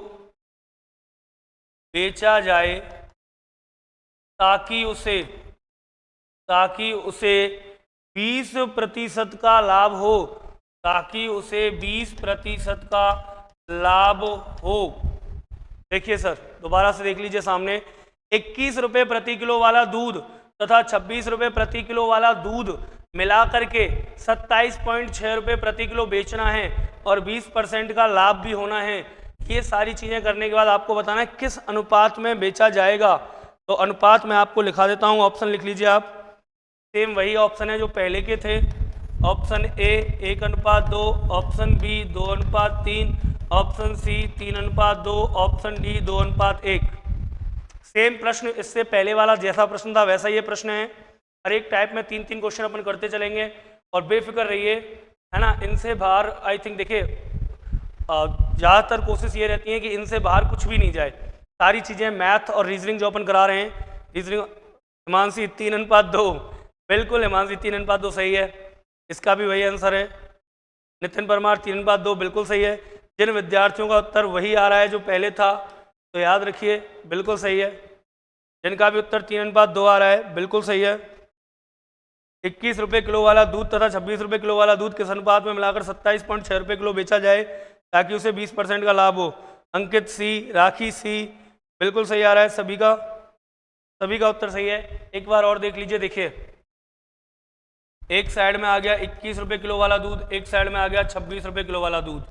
बेचा जाए, ताकि उसे 20% का लाभ हो, ताकि उसे 20% का लाभ हो। देखिए सर दोबारा से देख लीजिए सामने, 21 रुपये प्रति किलो वाला दूध तथा 26 रुपये प्रति किलो वाला दूध मिला करके 27.6 रुपये प्रति किलो बेचना है और 20% का लाभ भी होना है। ये सारी चीज़ें करने के बाद आपको बताना है किस अनुपात में बेचा जाएगा। तो अनुपात मैं आपको लिखा देता हूँ, ऑप्शन लिख लीजिए आप। सेम वही ऑप्शन है जो पहले के थे। Option A 1:2, option B 2:3, option C 3:2, option D 2:1। Same प्रश्न इससे पहले वाला जैसा प्रश्न था वैसा ये प्रश्न है। हर एक टाइप में 3-3 क्वेश्चन अपन करते चलेंगे और बेफिक्र रहिए, है ना। इनसे बाहर आई थिंक देखिए ज़्यादातर कोशिश ये रहती है कि इनसे बाहर कुछ भी नहीं जाए। सारी चीज़ें मैथ और रीजनिंग जो अपन करा रहे हैं, रीजनिंग हिमांशी 3:2, बिल्कुल हिमांशी 3:2 सही है, इसका भी वही आंसर है। नितिन परमार 3:2 बिल्कुल सही है। जिन विद्यार्थियों का उत्तर वही आ रहा है जो पहले था, तो याद रखिए बिल्कुल सही है। जिनका भी उत्तर 3:2 आ रहा है बिल्कुल सही है। 21 रुपये किलो वाला दूध तथा 26 रुपये किलो वाला दूध किस अनुपात में मिलाकर 27.6 रुपये किलो बेचा जाए ताकि उसे 20% का लाभ हो? अंकित सी, राखी सी, बिल्कुल सही आ रहा है सभी का उत्तर सही है। एक बार और देख लीजिए, देखिए एक साइड में आ गया 21 रुपये किलो वाला दूध, एक साइड में आ गया 26 रुपये किलो वाला दूध।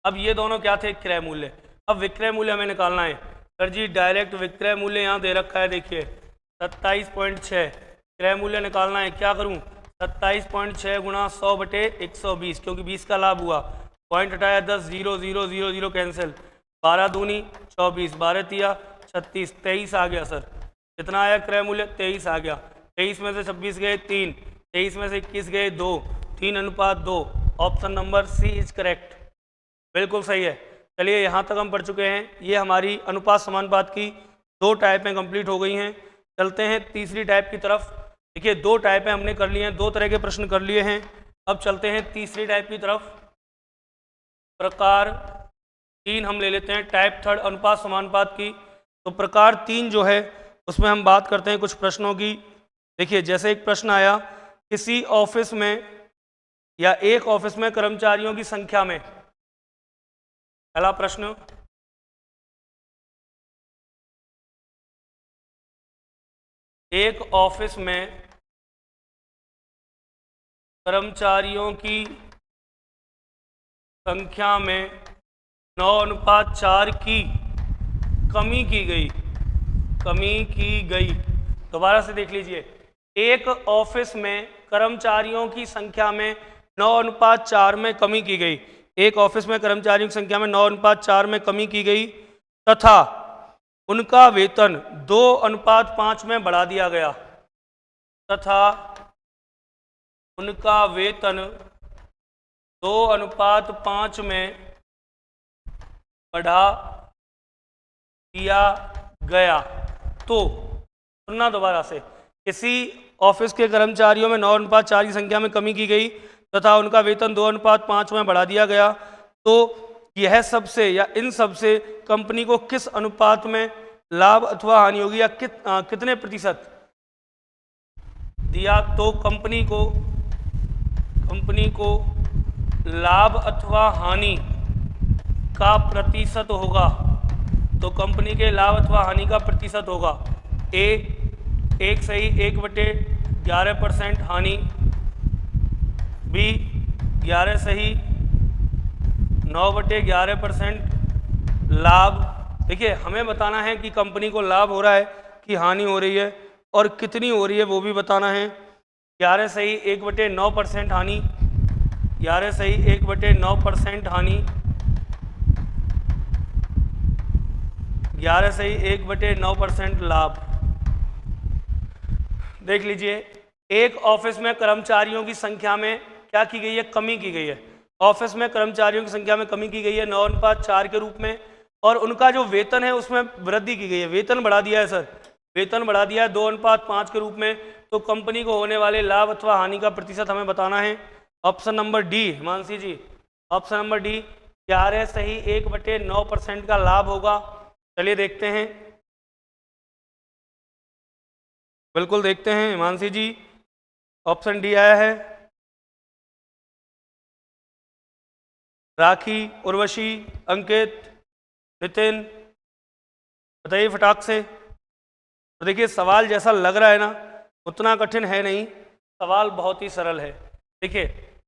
अब ये दोनों क्या थे? क्रय मूल्य। अब विक्रय मूल्य हमें निकालना है। सर जी डायरेक्ट विक्रय मूल्य यहाँ दे रखा है, देखिए 27.6। क्रय मूल्य निकालना है, क्या करूँ? 27.6 गुणा 100/120, क्योंकि 20 का लाभ हुआ। पॉइंट हटाया 10, 0 0 0 0 कैंसिल। 12 दूनी 24, 12 तिया 36, 23 आ गया। सर कितना आया क्रय मूल्य? 23 आ गया। 23 में से 26 गए 3, 23 में से 21 गए 2, 3:2। Option number C is correct, बिल्कुल सही है। चलिए यहाँ तक हम पढ़ चुके हैं। ये हमारी अनुपात समानुपात की 2 टाइपें कंप्लीट हो गई हैं। चलते हैं तीसरी टाइप की तरफ। देखिए 2 टाइपें हमने कर ली हैं, 2 तरह के प्रश्न कर लिए हैं। अब चलते हैं तीसरी टाइप की तरफ। प्रकार 3 हम ले लेते हैं, टाइप 3 अनुपात समानुपात की। तो प्रकार 3 जो है उसमें हम बात करते हैं कुछ प्रश्नों की। देखिए जैसे एक प्रश्न आया, किसी ऑफिस में या एक ऑफिस में कर्मचारियों की संख्या में, पहला प्रश्न, एक ऑफिस में कर्मचारियों की संख्या में 9:4 की कमी की गई। दोबारा से देख लीजिए, एक ऑफिस में कर्मचारियों की संख्या में 9:4 में कमी की गई। एक ऑफिस में कर्मचारियों की संख्या में 9:4 में कमी की गई तथा उनका वेतन 2:5 में बढ़ा दिया गया। तथा उनका वेतन 2:5 में बढ़ा दिया गया। तो सुनना दोबारा से, किसी ऑफिस के कर्मचारियों में 9:4 की संख्या में कमी की गई तथा उनका वेतन 2:5 में बढ़ा दिया गया। तो यह सबसे या इन सबसे कंपनी को किस अनुपात में लाभ अथवा हानि होगी या कितने प्रतिशत दिया तो कंपनी को लाभ अथवा हानि का प्रतिशत होगा। तो कंपनी के लाभ अथवा हानि का प्रतिशत होगा। ए 1 सही 1/11% हानि, बी 11 सही 9/11% लाभ। देखिए हमें बताना है कि कंपनी को लाभ हो रहा है कि हानि हो रही है और कितनी हो रही है वो भी बताना है। 11 सही 1/9% हानि, 11 सही 1/9% हानि, 11 सही 1/9% लाभ। देख लीजिए, एक ऑफिस में कर्मचारियों की संख्या में क्या की गई है? कमी की गई है। ऑफिस में कर्मचारियों की संख्या में कमी की गई है 9:4 के रूप में, और उनका जो वेतन है उसमें वृद्धि की गई है। वेतन बढ़ा दिया है सर, वेतन बढ़ा दिया है 2:5 के रूप में। तो कंपनी को होने वाले लाभ अथवा हानि का प्रतिशत हमें बताना है। ऑप्शन नंबर डी, हिमांशी जी, ऑप्शन नंबर डी 11 सही 1/9% का लाभ होगा। चलिए देखते हैं, बिल्कुल देखते हैं हिमांशी जी, ऑप्शन डी आया है। राखी, उर्वशी, अंकित, नितिन, बताइए फटाक से। तो देखिए सवाल जैसा लग रहा है ना उतना कठिन है नहीं, सवाल बहुत ही सरल है। देखिए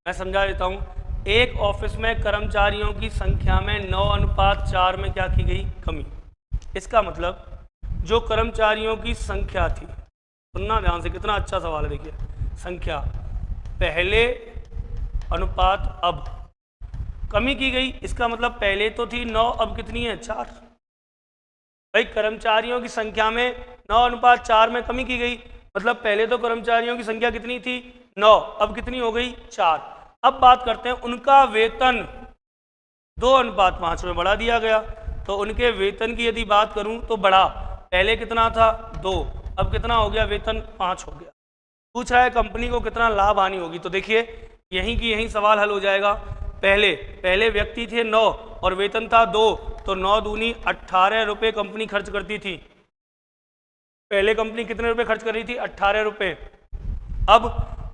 मैं समझा देता हूँ। एक ऑफिस में कर्मचारियों की संख्या में 9:4 में क्या की गई? कमी। इसका मतलब जो कर्मचारियों की संख्या थी, सुनना ध्यान से, कितना अच्छा सवाल है। देखिए संख्या पहले अनुपात अब कमी की गई, इसका मतलब पहले तो थी 9, अब कितनी है? 4। भाई कर्मचारियों की संख्या में 9:4 में कमी की गई, मतलब पहले तो कर्मचारियों की संख्या कितनी थी? 9, अब कितनी हो गई? 4। अब बात करते हैं उनका वेतन 2:5 में बढ़ा दिया गया। तो उनके वेतन की यदि बात करूं तो बढ़ा, पहले कितना था? 2, अब कितना हो गया? वेतन 5 हो गया। पूछ रहा है कंपनी को कितना लाभ हानि होगी। तो देखिए यहीं की यहीं सवाल हल हो जाएगा। पहले व्यक्ति थे 9 और वेतन था 2, तो 9 दूनी 18 रुपये कंपनी खर्च करती थी। पहले कंपनी कितने रुपए खर्च कर रही थी? 18 रुपये।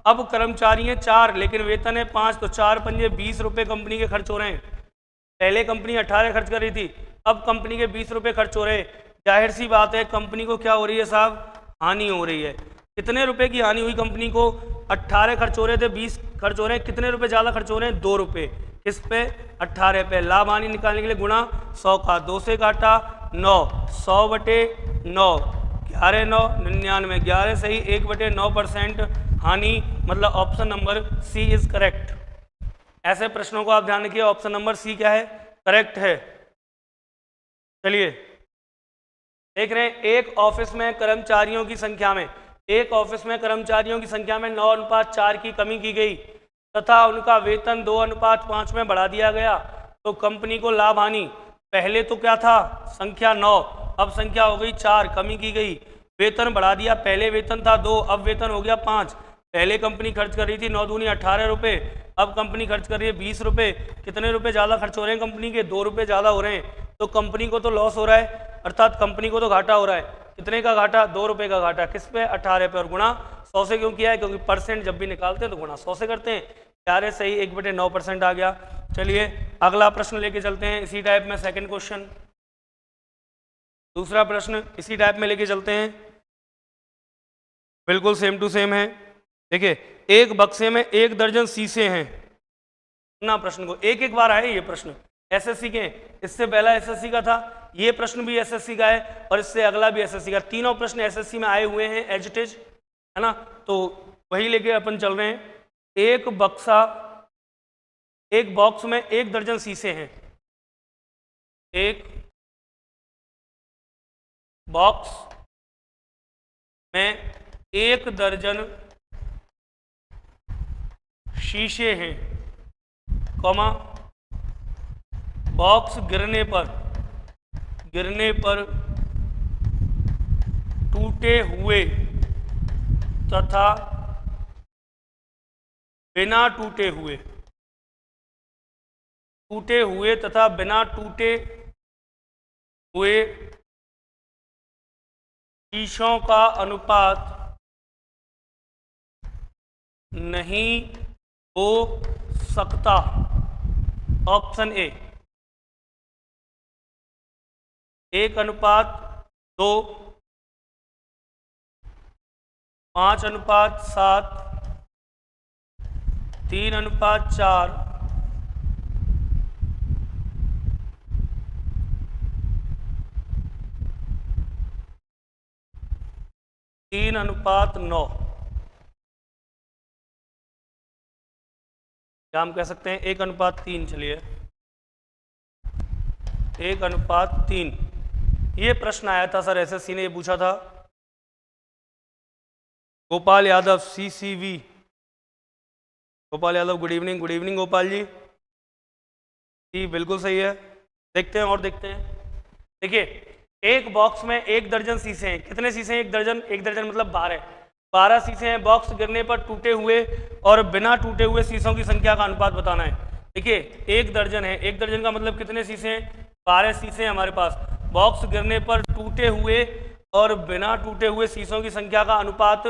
अब कर्मचारी हैं 4 लेकिन वेतन है 5, तो 4 पंजे 20 रुपये कंपनी के खर्च हो रहे हैं। पहले कंपनी 18 खर्च कर रही थी, अब कंपनी के 20 रुपये खर्च हो रहे हैं। जाहिर सी बात है कंपनी को क्या हो रही है साहब? हानि हो रही है। कितने रुपए की हानि हुई कंपनी को? 18 खर्च हो रहे थे, 20 खर्च हो रहे हैं। कितने रुपए ज़्यादा खर्च हो रहे हैं? 2 रुपये। किस पे? 18 पे। लाभ हानि निकालने के लिए गुणा 100 का, 2 से काटा 9, 100/9, 11 9 99, 11 सही, 1/9% हानि, मतलब option number C is correct. ऐसे प्रश्नों को आप ध्यान रखिए, ऑप्शन नंबर सी क्या है? करेक्ट है। चलिए देख रहे हैं, एक ऑफिस में कर्मचारियों की संख्या में 9:4 की कमी की गई तथा उनका वेतन 2:5 में बढ़ा दिया गया, तो कंपनी को लाभ हानि, पहले तो क्या था? संख्या 9, अब संख्या हो गई 4, कमी की गई। वेतन बढ़ा दिया, पहले वेतन था 2, अब वेतन हो गया 5। पहले कंपनी खर्च कर रही थी 9 दूनी 18 रुपये, अब कंपनी खर्च कर रही है 20 रुपये। कितने रुपए ज़्यादा खर्च हो रहे हैं कंपनी के? 2 रुपये ज़्यादा हो रहे हैं, तो कंपनी को तो लॉस हो रहा है, अर्थात कंपनी को तो घाटा हो रहा है। कितने का घाटा? 2 रुपये का घाटा। किस पे? 18 पे। और गुणा 100 से क्यों किया है? क्योंकि परसेंट जब भी निकालते हैं तो गुणा 100 से करते हैं। 4 सही, 1/9% आ गया। चलिए अगला प्रश्न लेके चलते हैं इसी टाइप में। सेकंड क्वेश्चन, दूसरा प्रश्न इसी टाइप में लेके चलते हैं, बिल्कुल सेम टू सेम है। देखिए, एक बक्से में 1 दर्जन शीशे हैं ना। प्रश्न को एक बार आए ये प्रश्न एसएससी के, इससे पहला एसएससी का था, ये प्रश्न भी एसएससी का है और इससे अगला भी एसएससी का। तीनों प्रश्न एसएससी में आए हुए हैं एज इट इज, है ना। तो वही लेके अपन चल रहे हैं। एक बॉक्स में 1 दर्जन शीशे हैं। एक बॉक्स में 1 दर्जन शीशे हैं, कॉमा, बॉक्स गिरने पर टूटे हुए तथा बिना टूटे हुए शीशों का अनुपात नहीं हो सकता। Option A 1:2, 5:7, 3:4, 3:9। क्या हम कह सकते हैं? 1:3। चलिए 1:3। ये प्रश्न आया था सर, एसएससी ने ये पूछा था। Gopal Yadav CCV, Gopal Yadav good evening Gopal ji. जी बिल्कुल सही है। देखते हैं और देखते हैं। देखिए, एक बॉक्स में 1 दर्जन शीशे हैं। कितने शीशे हैं? 1 दर्जन। 1 दर्जन मतलब 12 शीशे हैं। बॉक्स गिरने पर टूटे हुए और बिना टूटे हुए शीशों की संख्या का अनुपात बताना है। देखिए 1 दर्जन है, 1 दर्जन का मतलब कितने शीशे हैं? 12 शीशे हैं हमारे पास। बॉक्स गिरने पर टूटे हुए और बिना टूटे हुए शीशों की संख्या का अनुपात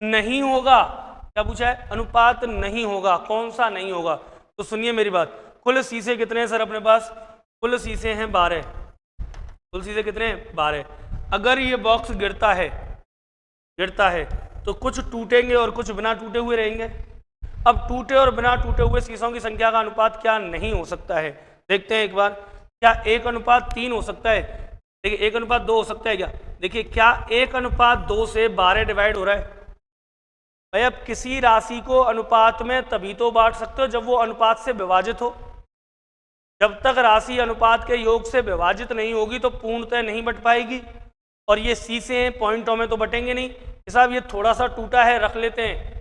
नहीं होगा। क्या पूछा है? अनुपात नहीं होगा। कौन सा नहीं होगा? तो सुनिए मेरी बात। कुल शीशे कितने हैं सर अपने पास? कुल शीशे हैं 12। कुल शीशे कितने हैं? 12। अगर ये बॉक्स गिरता है तो कुछ टूटेंगे और कुछ बिना टूटे हुए रहेंगे। अब टूटे और बिना टूटे हुए शीशों की संख्या का अनुपात क्या नहीं हो सकता है? देखते हैं एक बार। क्या 1:3 हो सकता है? देखिए 1:2 हो सकता है क्या? देखिए, क्या 1:2 से 12 डिवाइड हो रहा है? भाई अब किसी राशि को अनुपात में तभी तो बांट सकते हो जब वो अनुपात से विभाजित हो। जब तक राशि अनुपात के योग से विभाजित नहीं होगी तो पूर्णतः नहीं बट पाएगी। और ये शीशे पॉइंटों में तो बटेंगे नहीं। साहब ये थोड़ा सा टूटा है, रख लेते हैं।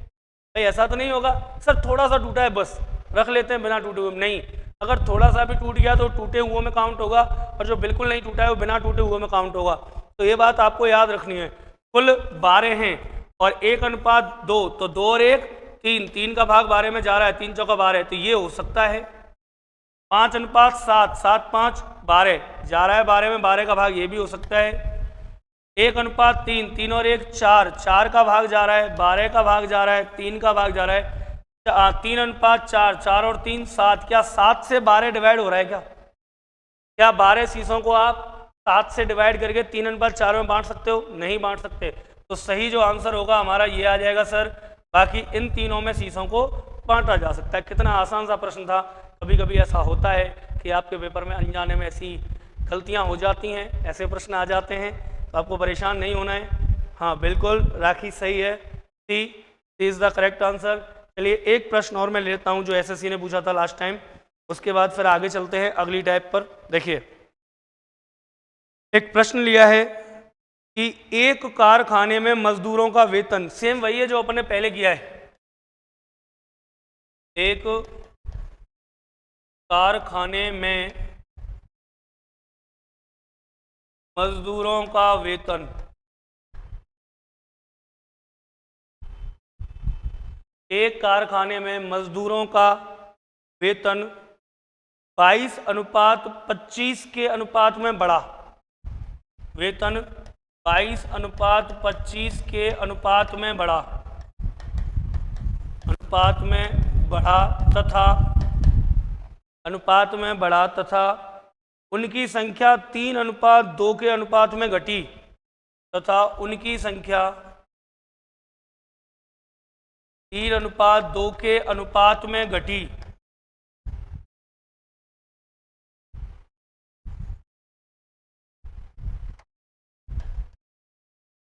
भाई ऐसा तो नहीं होगा सर, थोड़ा सा टूटा है बस रख लेते हैं बिना टूटे हुए। नहीं, अगर थोड़ा सा भी टूट गया तो टूटे हुए में काउंट होगा, और जो बिल्कुल नहीं टूटा है वो बिना टूटे हुए में काउंट होगा। तो ये बात आपको याद रखनी है। कुल 12 हैं और 1:2, तो 2 और 1 3, 3 का भाग 12 में जा रहा है, 3 चौका 12, तो ये हो सकता है। 5:7, 7, 5 12 जा रहा है 12 में, 12 का भाग ये भी हो सकता है। 1:3, 3 और 1 4, 4 का भाग जा रहा है, 12 का भाग जा रहा है, 3 का भाग जा रहा है, 3:4, 4 और 3 7। क्या 7 से 12 डिवाइड हो रहा है क्या 12 शीशों को आप 7 से डिवाइड करके 3:4 में बांट सकते हो? नहीं बांट सकते। तो सही जो आंसर होगा हमारा ये आ जाएगा सर। बाकी इन तीनों में शीशों को बांटा जा सकता है। कितना आसान सा प्रश्न था। कभी कभी ऐसा होता है कि आपके पेपर में अनजाने में ऐसी गलतियां हो जाती हैं, ऐसे प्रश्न आ जाते हैं, तो आपको परेशान नहीं होना है। हाँ बिल्कुल, राखी सही है, सी इज़ द करेक्ट आंसर। चलिए एक प्रश्न और मैं लेता हूँ जो एसएससी ने पूछा था लास्ट टाइम, उसके बाद फिर आगे चलते हैं अगली टाइप पर। देखिए एक प्रश्न लिया है कि एक कारखाने में मजदूरों का वेतन, सेम वही है जो अपने पहले किया है। एक कारखाने में मजदूरों का वेतन, एक कारखाने में मजदूरों का वेतन 22:25 के अनुपात में बढ़ा। वेतन 22:25 के अनुपात में बढ़ा, अनुपात में बढ़ा तथा उनकी संख्या 3:2 के अनुपात में घटी, तथा उनकी संख्या 3:2 के अनुपात में घटी।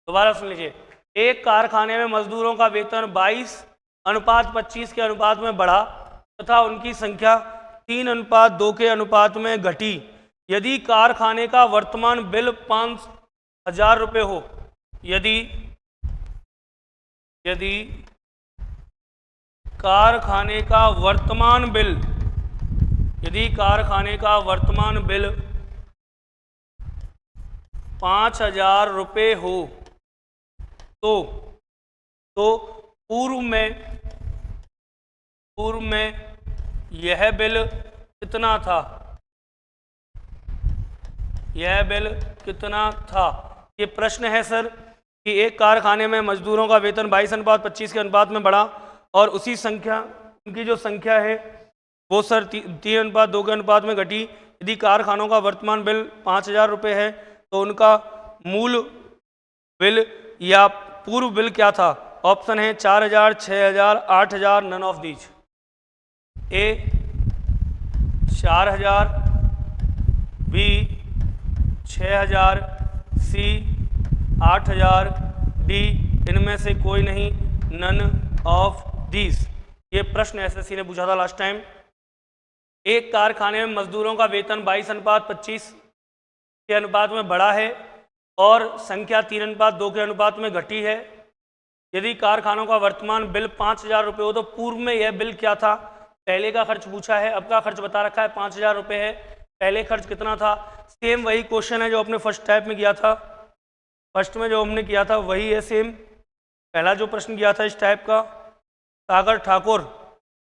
दोबारा सुन लीजिए, एक कारखाने में मजदूरों का वेतन 22:25 के अनुपात में बढ़ा तथा उनकी संख्या 3:2 के अनुपात में घटी। यदि कारखाने का वर्तमान बिल 5,000 रुपये हो, यदि कारखाने का वर्तमान बिल, यदि कारखाने का वर्तमान बिल 5,000 रुपये हो, तो पूर्व में यह बिल कितना था? यह बिल कितना था? ये प्रश्न है सर कि एक कारखाने में मजदूरों का वेतन 22:25 के अनुपात में बढ़ा और उसी संख्या, उनकी जो संख्या है वो सर 3:2 के अनुपात में घटी। यदि कारखानों का वर्तमान बिल 5,000 रुपये है तो उनका मूल बिल या पूर्व बिल क्या था? ऑप्शन है 4,000, 6,000, 8,000, none of these. A 4,000, B 6,000, C 8,000, D इनमें से कोई नहीं, नन ऑफ दीज। ये प्रश्न एसएससी ने पूछा था लास्ट टाइम। एक कारखाने में मजदूरों का वेतन 22:25 के अनुपात में बढ़ा है और संख्या 3:2 के अनुपात में घटी है। यदि कारखानों का वर्तमान बिल 5,000 रुपये हो तो पूर्व में यह बिल क्या था? पहले का खर्च पूछा है, अब का खर्च बता रखा है 5,000 रुपये है। पहले खर्च कितना था? सेम वही क्वेश्चन है जो अपने फर्स्ट टाइप में किया था, फर्स्ट में जो हमने किया था वही है सेम। पहला जो प्रश्न किया था इस टाइप का, सागर ठाकुर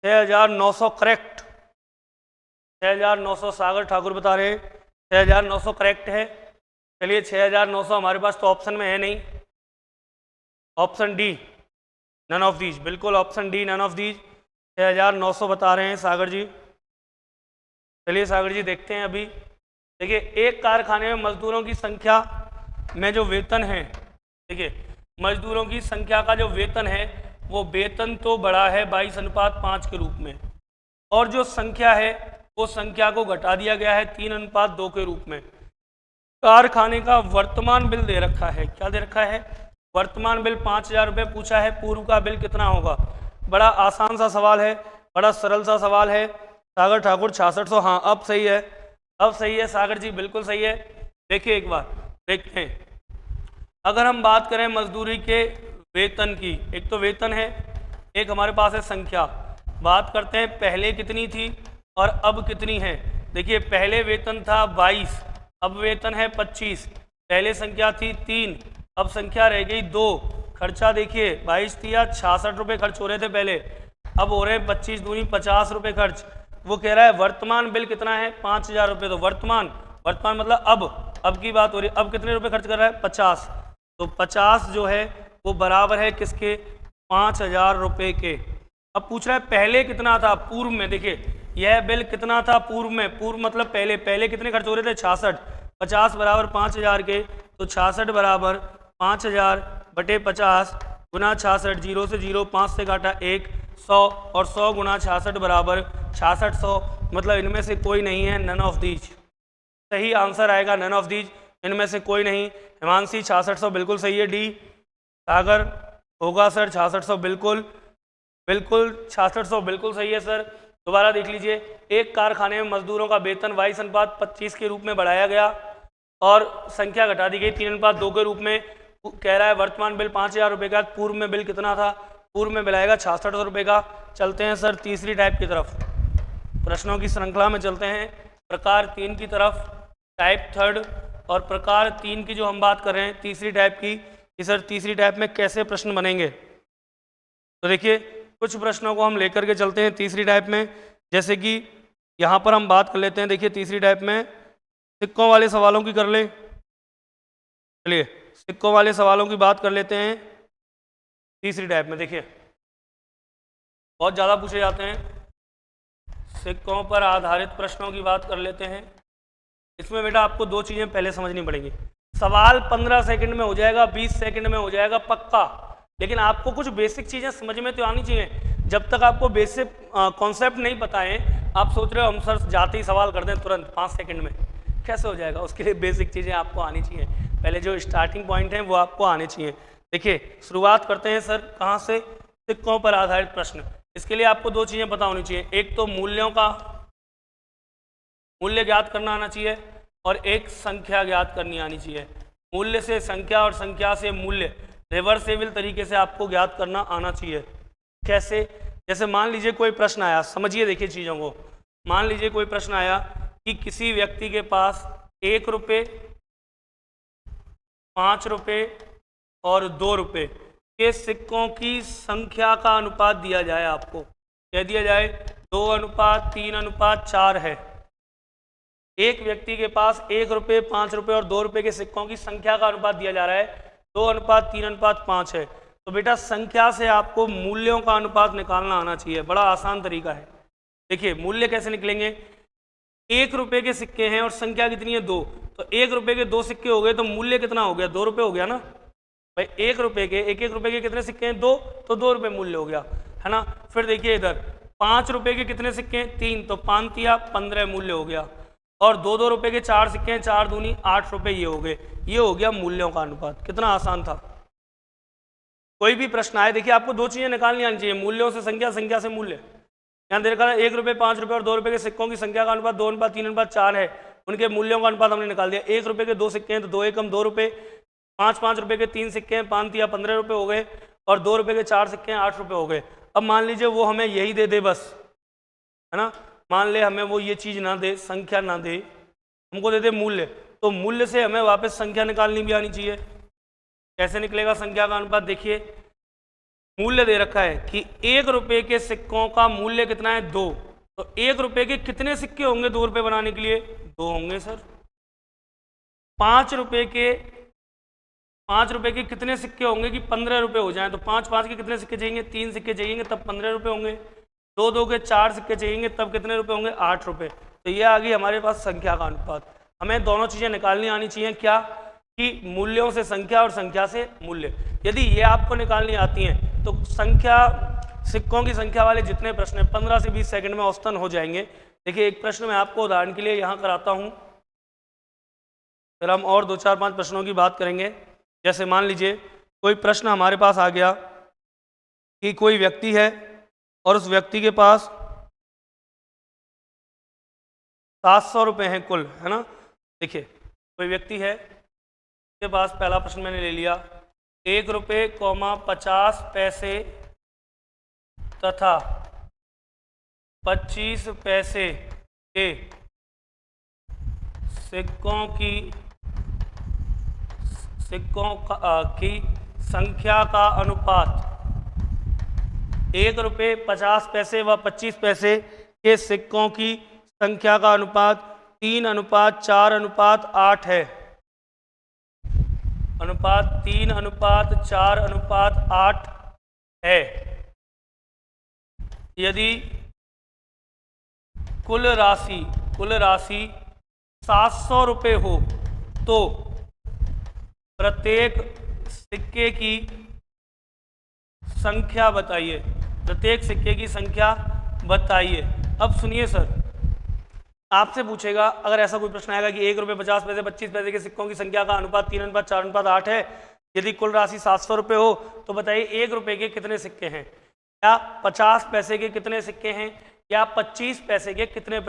6,900 करेक्ट, 6,900 सागर ठाकुर बता रहे हैं 6,900 करेक्ट है। चलिए 6,900 हमारे पास तो ऑप्शन में है नहीं, option D none of these, बिल्कुल option D none of these. 6,900 बता रहे हैं सागर जी। चलिए सागर जी देखते हैं अभी। देखिए एक कारखाने में मजदूरों की संख्या में जो वेतन है, देखिए मजदूरों की संख्या का जो वेतन है वो वेतन तो बढ़ा है 22:5 के रूप में, और जो संख्या है वो संख्या को घटा दिया गया है 3:2 के रूप में। कारखाने का वर्तमान बिल दे रखा है, क्या दे रखा है? वर्तमान बिल 5,000 रुपये पूछा है, पूर्व का बिल कितना होगा? बड़ा आसान सा सवाल है, बड़ा सरल सा सवाल है। सागर ठाकुर 6600, हाँ अब सही है, अब सही है सागर जी, बिल्कुल सही है। देखिए एक बार देखते हैं, अगर हम बात करें मजदूरी के वेतन की, एक तो वेतन है, एक हमारे पास है संख्या। बात करते हैं पहले कितनी थी और अब कितनी है। देखिए पहले वेतन था 22, अब वेतन है 25। पहले संख्या थी 3, अब संख्या रह गई 2। खर्चा देखिए 22 थी या 66 रुपये खर्च हो रहे थे पहले, अब हो रहे हैं 25 दूनी 50 रुपये खर्च। वो कह रहा है वर्तमान बिल कितना है? 5,000 रुपये। तो वर्तमान मतलब अब की बात हो रही है, अब कितने रुपए खर्च कर रहा है? 50। तो 50 जो है वो बराबर है किसके, 5,000 रुपये के। अब पूछ रहा है पहले कितना था पूर्व में। देखिए यह बिल कितना था पूर्व में, पूर्व मतलब पहले कितने खर्च हो रहे थे, 66। 50 बराबर 5,000 के, तो 66 बराबर 5,000 बटे 50 गुना 66, 0 से 0, 5 से काटा 1, 100, और 100 गुना 66 बराबर 6600, मतलब इनमें से कोई नहीं है, नन ऑफ दीज। सही आंसर आएगा नन ऑफ दीज, इनमें से कोई नहीं। हिमांशी 6600 बिल्कुल सही है, डी। सागर होगा सर 6600 बिल्कुल 6600 बिल्कुल सही है सर। दोबारा देख लीजिए, एक कारखाने में मजदूरों का वेतन 22:25 के रूप में बढ़ाया गया और संख्या घटा दी गई 3:2 के रूप में। कह रहा है वर्तमान बिल 5,000 रुपये का, पूर्व में बिल कितना था, पूर्व में बिल आएगा 6600 रुपये का। चलते हैं सर तीसरी टाइप की तरफ, प्रश्नों की श्रृंखला में चलते हैं प्रकार 3 की तरफ, टाइप 3। और प्रकार 3 की जो हम बात कर रहे हैं तीसरी टाइप की, कि सर तीसरी टाइप में कैसे प्रश्न बनेंगे। तो देखिए कुछ प्रश्नों को हम लेकर के चलते हैं तीसरी टाइप में, जैसे कि यहाँ पर हम बात कर लेते हैं। देखिए तीसरी टाइप में सिक्कों वाले सवालों की कर ले। चलिए सिक्कों वाले सवालों की बात कर लेते हैं तीसरी टाइप में। देखिए बहुत ज़्यादा पूछे जाते हैं, सिक्कों पर आधारित प्रश्नों की बात कर लेते हैं। इसमें बेटा आपको दो चीज़ें पहले समझनी पड़ेंगी। सवाल 15 सेकंड में हो जाएगा, 20 सेकंड में हो जाएगा पक्का, लेकिन आपको कुछ बेसिक चीज़ें समझ में तो आनी चाहिए। जब तक आपको बेसिक कॉन्सेप्ट नहीं पता है, आप सोच रहे हो हम सर जाते ही सवाल कर दें तुरंत 5 सेकंड में, कैसे हो जाएगा। उसके लिए बेसिक चीज़ें आपको आनी चाहिए, पहले जो स्टार्टिंग पॉइंट हैं वो आपको आने चाहिए। देखिए शुरुआत करते हैं सर कहाँ से, सिक्कों पर आधारित प्रश्न। इसके लिए आपको दो चीज़ें पता होनी चाहिए, एक तो मूल्यों का मूल्य ज्ञात करना आना चाहिए और एक संख्या ज्ञात करनी आनी चाहिए। मूल्य से संख्या और संख्या से मूल्य रिवर्सेबल तरीके से आपको ज्ञात करना आना चाहिए। कैसे, जैसे मान लीजिए कोई प्रश्न आया, समझिए देखिए चीज़ों को। मान लीजिए कोई प्रश्न आया कि किसी व्यक्ति के पास 1 रुपये, 5 रुपये और 2 रुपये के सिक्कों की संख्या का अनुपात दिया जाए। आपको कह दिया जाए 2:3:4 है। एक व्यक्ति के पास 1 रुपये, 5 रुपये और 2 रुपये के सिक्कों की संख्या का अनुपात दिया जा रहा है 2:3:5 है। तो बेटा संख्या से आपको मूल्यों का अनुपात निकालना आना चाहिए, बड़ा आसान तरीका है। देखिए मूल्य कैसे निकलेंगे, 1 रुपये के सिक्के हैं और संख्या कितनी है 2, तो 1 रुपये के 2 सिक्के हो गए, तो मूल्य कितना हो गया, 2 रुपये हो गया ना भाई। 1 रुपये के 1 रुपये के कितने सिक्के हैं 2, तो 2 रुपये मूल्य हो गया, है ना। फिर देखिए इधर 5 रुपये के कितने सिक्के हैं 3, तो 5 या 15 मूल्य हो गया। और 2-2 रुपये के 4 सिक्के हैं, 4 दूनी 8 रुपये, ये हो गए। ये हो गया मूल्यों का अनुपात। कितना आसान था। कोई भी प्रश्न आए, देखिए आपको दो चीज़ें निकालनी आनी चाहिए, मूल्यों से संख्या, संख्या से मूल्य। यहाँ देखा 1 रुपये, 5 रुपये और 2 रुपये के सिक्कों की संख्या का अनुपात 2:3:4 है, उनके मूल्यों का अनुपात हमने निकाल दिया। 1 रुपये के 2 सिक्के हैं तो 2 एकम 2 रुपये, 5 रुपये के 3 सिक्के हैं, 5 या 15 रुपये हो गए, और 2 रुपये के 4 सिक्के हैं, 8 रुपये हो गए। अब मान लीजिए वो हमें यही दे दे बस, है ना, मान ले हमें वो ये चीज़ ना दे, संख्या ना दे, हमको दे दे मूल्य, तो मूल्य से हमें वापस संख्या निकालनी भी आनी चाहिए। कैसे निकलेगा संख्या का अनुपात, देखिए मूल्य दे रखा है कि 1 रुपये के सिक्कों का मूल्य कितना है 2, तो 1 रुपये के कितने सिक्के होंगे 2 रुपये बनाने के लिए, 2 होंगे सर। 5 रुपये के कितने सिक्के होंगे कि 15 रुपये हो जाएं, तो 5 के कितने सिक्के चाहिए, 3 सिक्के चाहिए तब 15 रुपये होंगे। 2 के 4 सिक्के चाहिए तब कितने रुपये होंगे, 8 रुपये। तो ये आ गई हमारे पास संख्या का अनुपात। हमें दोनों चीज़ें निकालनी आनी चाहिए, क्या कि मूल्यों से संख्या और संख्या से मूल्य। यदि ये आपको निकालनी आती हैं तो संख्या, सिक्कों की संख्या वाले जितने प्रश्न हैं 15 से 20 सेकंड में औसतन हो जाएंगे। देखिए एक प्रश्न मैं आपको उदाहरण के लिए यहाँ कराता हूँ, फिर हम और 2-4-5 प्रश्नों की बात करेंगे। जैसे मान लीजिए कोई प्रश्न हमारे पास आ गया कि कोई व्यक्ति है और उस व्यक्ति के पास 700 रुपये हैं कुल, है ना। देखिए कोई व्यक्ति है के पास, पहला प्रश्न मैंने ले लिया, 1 रुपये, 50 पैसे तथा 25 पैसे के सिक्कों की संख्या का अनुपात 1 रुपये, 50 पैसे व 25 पैसे के सिक्कों की संख्या का अनुपात 3:4:8 है। अनुपात 3 अनुपात 4 अनुपात 8 है। यदि कुल राशि 700 रुपये हो तो प्रत्येक सिक्के की संख्या बताइए। प्रत्येक सिक्के की संख्या बताइए। अब सुनिए सर, आपसे पूछेगा अगर ऐसा कोई प्रश्न आएगा कि 1 रुपये 50 पैसे 25 पैसे के सिक्कों की संख्या का अनुपात 3 अनुपात 4 अनुपात 8 है, यदि कुल राशि 700 रुपये हो तो बताइए 1 रुपये के कितने सिक्के हैं, या 50 पैसे के कितने सिक्के हैं, या 25 पैसे के कितने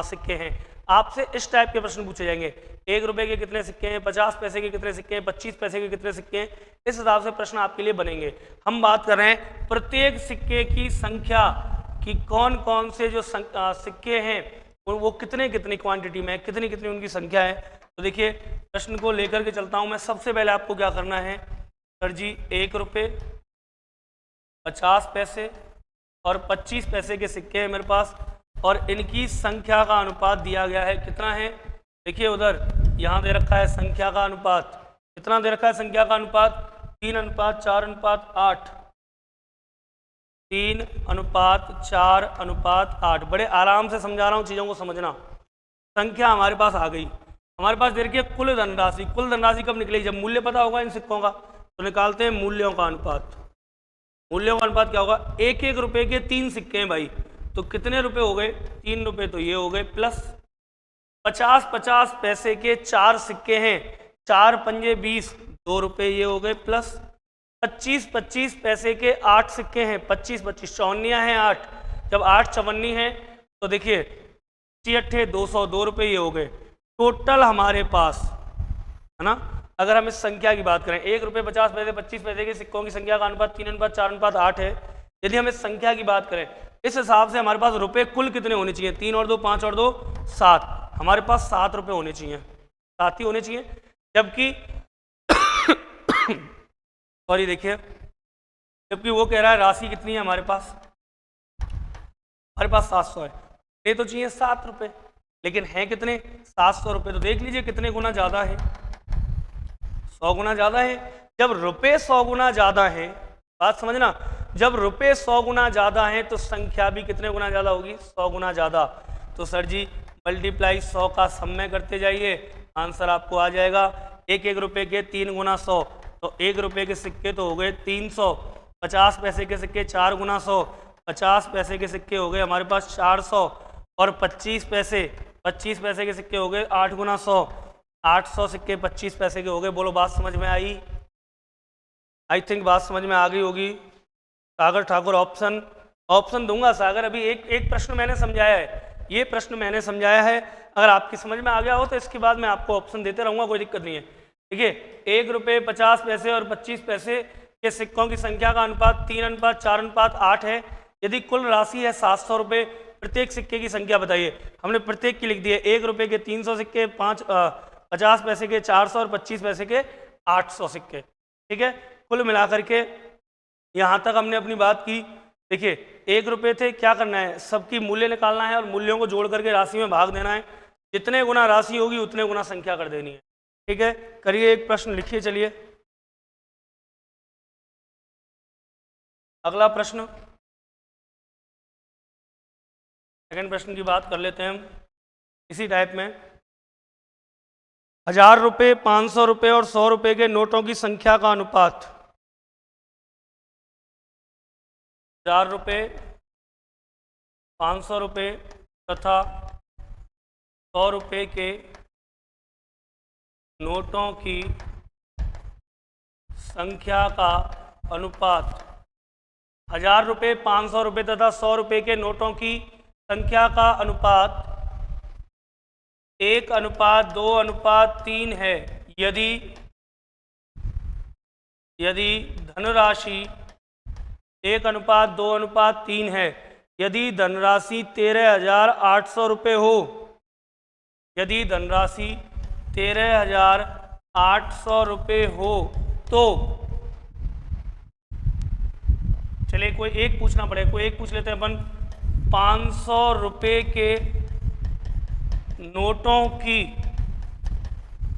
सिक्के हैं। आपसे इस टाइप के प्रश्न पूछे जाएंगे। 1 रुपये के कितने सिक्के हैं, 50 पैसे के कितने सिक्के हैं, 25 पैसे के कितने सिक्के हैं, इस हिसाब से प्रश्न आपके लिए बनेंगे। हम बात कर रहे हैं प्रत्येक सिक्के की संख्या कि कौन कौन से जो सिक्के हैं वो कितने कितनी क्वांटिटी में, कितनी कितनी उनकी संख्या है। तो देखिए प्रश्न को लेकर के चलता हूँ मैं। सबसे पहले आपको क्या करना है सर जी, 1 रुपये 50 पैसे और 25 पैसे के सिक्के हैं मेरे पास, और इनकी संख्या का अनुपात दिया गया है। कितना है देखिए, उधर यहाँ दे रखा है संख्या का अनुपात। कितना दे रखा है संख्या का अनुपात? 3 अनुपात 4 अनुपात 8। 3 अनुपात 4 अनुपात 8। बड़े आराम से समझा रहा हूँ, चीज़ों को समझना। संख्या हमारे पास आ गई। हमारे पास दे रखी है कुल धनराशि। कुल धनराशि कब निकलेगी? जब मूल्य पता होगा इन सिक्कों का। तो निकालते हैं मूल्यों का अनुपात। मूल्यों का अनुपात क्या होगा? 1-1 रुपये के 3 सिक्के हैं भाई, तो कितने रुपए हो गए? 3 रुपये, तो ये हो गए। प्लस 50-50 पैसे के 4 सिक्के हैं, 4 पंजे 20, 2 रुपये, ये हो गए। प्लस 25-25 पैसे के 8 सिक्के हैं, 25-25 चौनियाँ हैं 8, जब 8 चवन्नी हैं तो देखिए 6 200, 2 रुपये, ये हो गए। टोटल हमारे पास है ना, अगर हम इस संख्या की बात करें, 1 रुपये 50 पैसे 25 पैसे के सिक्कों की संख्या का अनुपात 3 अनुपात 4 अनुपात 8 है। यदि हम इस संख्या की बात करें, इस हिसाब से हमारे पास रुपए कुल कितने होने चाहिए? 3 और 2 5 और 2 7। हमारे पास 7 रुपये होने चाहिए, 7 ही होने चाहिए। जबकि सॉरी देखिए, जबकि वो कह रहा है राशि कितनी है हमारे पास? हमारे पास 700 है। ये तो चाहिए 7 रुपये, लेकिन है कितने? 700 रुपये। तो देख लीजिए कितने गुना ज़्यादा है, 100 गुना ज़्यादा है। जब रुपये 100 गुना ज़्यादा है, बात समझना, जब रुपये 100 गुना ज़्यादा है तो संख्या भी कितने गुना ज़्यादा होगी? 100 गुना ज़्यादा। तो सर जी मल्टीप्लाई 100 का समय करते जाइए, आंसर आपको आ जाएगा। 1-1 रुपये के 3 गुना 100, तो 1 रुपये के सिक्के तो हो गए 300। 50 पैसे के सिक्के 4 गुना 100, 50 पैसे के सिक्के हो गए हमारे पास 400। और 25 पैसे के सिक्के हो गए 8 गुना 100, 800 सिक्के 25 पैसे के हो गए। बोलो बात समझ में आई? आई थिंक बात समझ में आ गई होगी। सागर ठाकुर ऑप्शन दूंगा सागर। अभी एक प्रश्न मैंने समझाया है, ये प्रश्न मैंने समझाया है। अगर आपकी समझ में आ गया हो तो इसके बाद मैं आपको ऑप्शन देते रहूँगा, कोई दिक्कत नहीं है। देखिए 1 रुपये 50 पैसे और 25 पैसे के सिक्कों की संख्या का अनुपात 3 अनुपात 4 अनुपात 8 है। यदि कुल राशि है 700 रुपये, प्रत्येक सिक्के की संख्या बताइए। हमने प्रत्येक की लिख दी है। 1 रुपये के 300 सिक्के, 50 पैसे के 400 और 25 पैसे के 800 सिक्के। ठीक है, कुल मिलाकर के यहाँ तक हमने अपनी बात की। देखिए 1 रुपये थे, क्या करना है? सबकी मूल्य निकालना है और मूल्यों को जोड़ करके राशि में भाग देना है। जितने गुना राशि होगी उतने गुना संख्या कर देनी है। ठीक है, करिए, एक प्रश्न लिखिए। चलिए अगला प्रश्न, सेकंड प्रश्न की बात कर लेते हैं हम इसी टाइप में। 1000 रुपये, 500 रुपये और 100 रुपये के नोटों की संख्या का अनुपात। 1000 रुपये, 500 रुपये तथा 100 रुपये के नोटों की संख्या का अनुपात। 1000 रुपये, 500 रुपये तथा 100 रुपये के नोटों की संख्या का अनुपात 1 अनुपात 2 अनुपात 3 है। यदि धनराशि 1 अनुपात 2 अनुपात 3 है, यदि धनराशि 13,800 रुपये हो, यदि धनराशि 13,800 रुपये हो तो चलिए कोई एक पूछना पड़ेगा, कोई एक पूछ लेते हैं अपन। 500 रुपये के नोटों की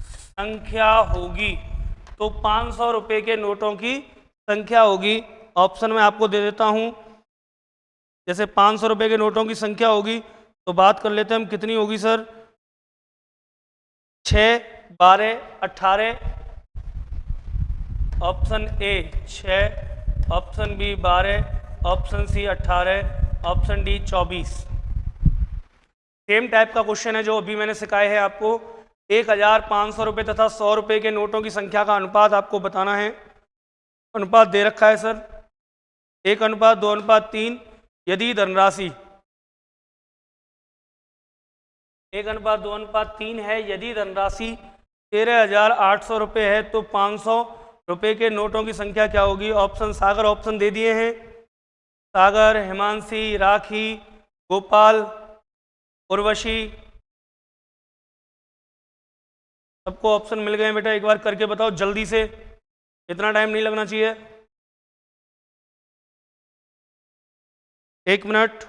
संख्या होगी तो 500 रुपये के नोटों की संख्या होगी। ऑप्शन में आपको दे देता हूं, जैसे 500 रुपये के नोटों की संख्या होगी तो बात कर लेते हैं हम, कितनी होगी sir? 6, 12, 18, option A 6, option B 12, option C 18, option D 24। Same type का क्वेश्चन है जो अभी मैंने सिखाए हैं आपको। 1500 रुपये तथा 100 रुपये के नोटों की संख्या का अनुपात आपको बताना है। अनुपात दे रखा है सर 1:2:3। यदि धनराशि 1:2:3 है, यदि धनराशि 13,800 रुपये है तो 500 रुपये के नोटों की संख्या क्या होगी? ऑप्शन सागर ऑप्शन दे दिए हैं, सागर, हिमांशी, राखी, गोपाल, उर्वशी, सबको ऑप्शन मिल गए बेटा? एक बार करके बताओ जल्दी से, इतना टाइम नहीं लगना चाहिए। 1 मिनट।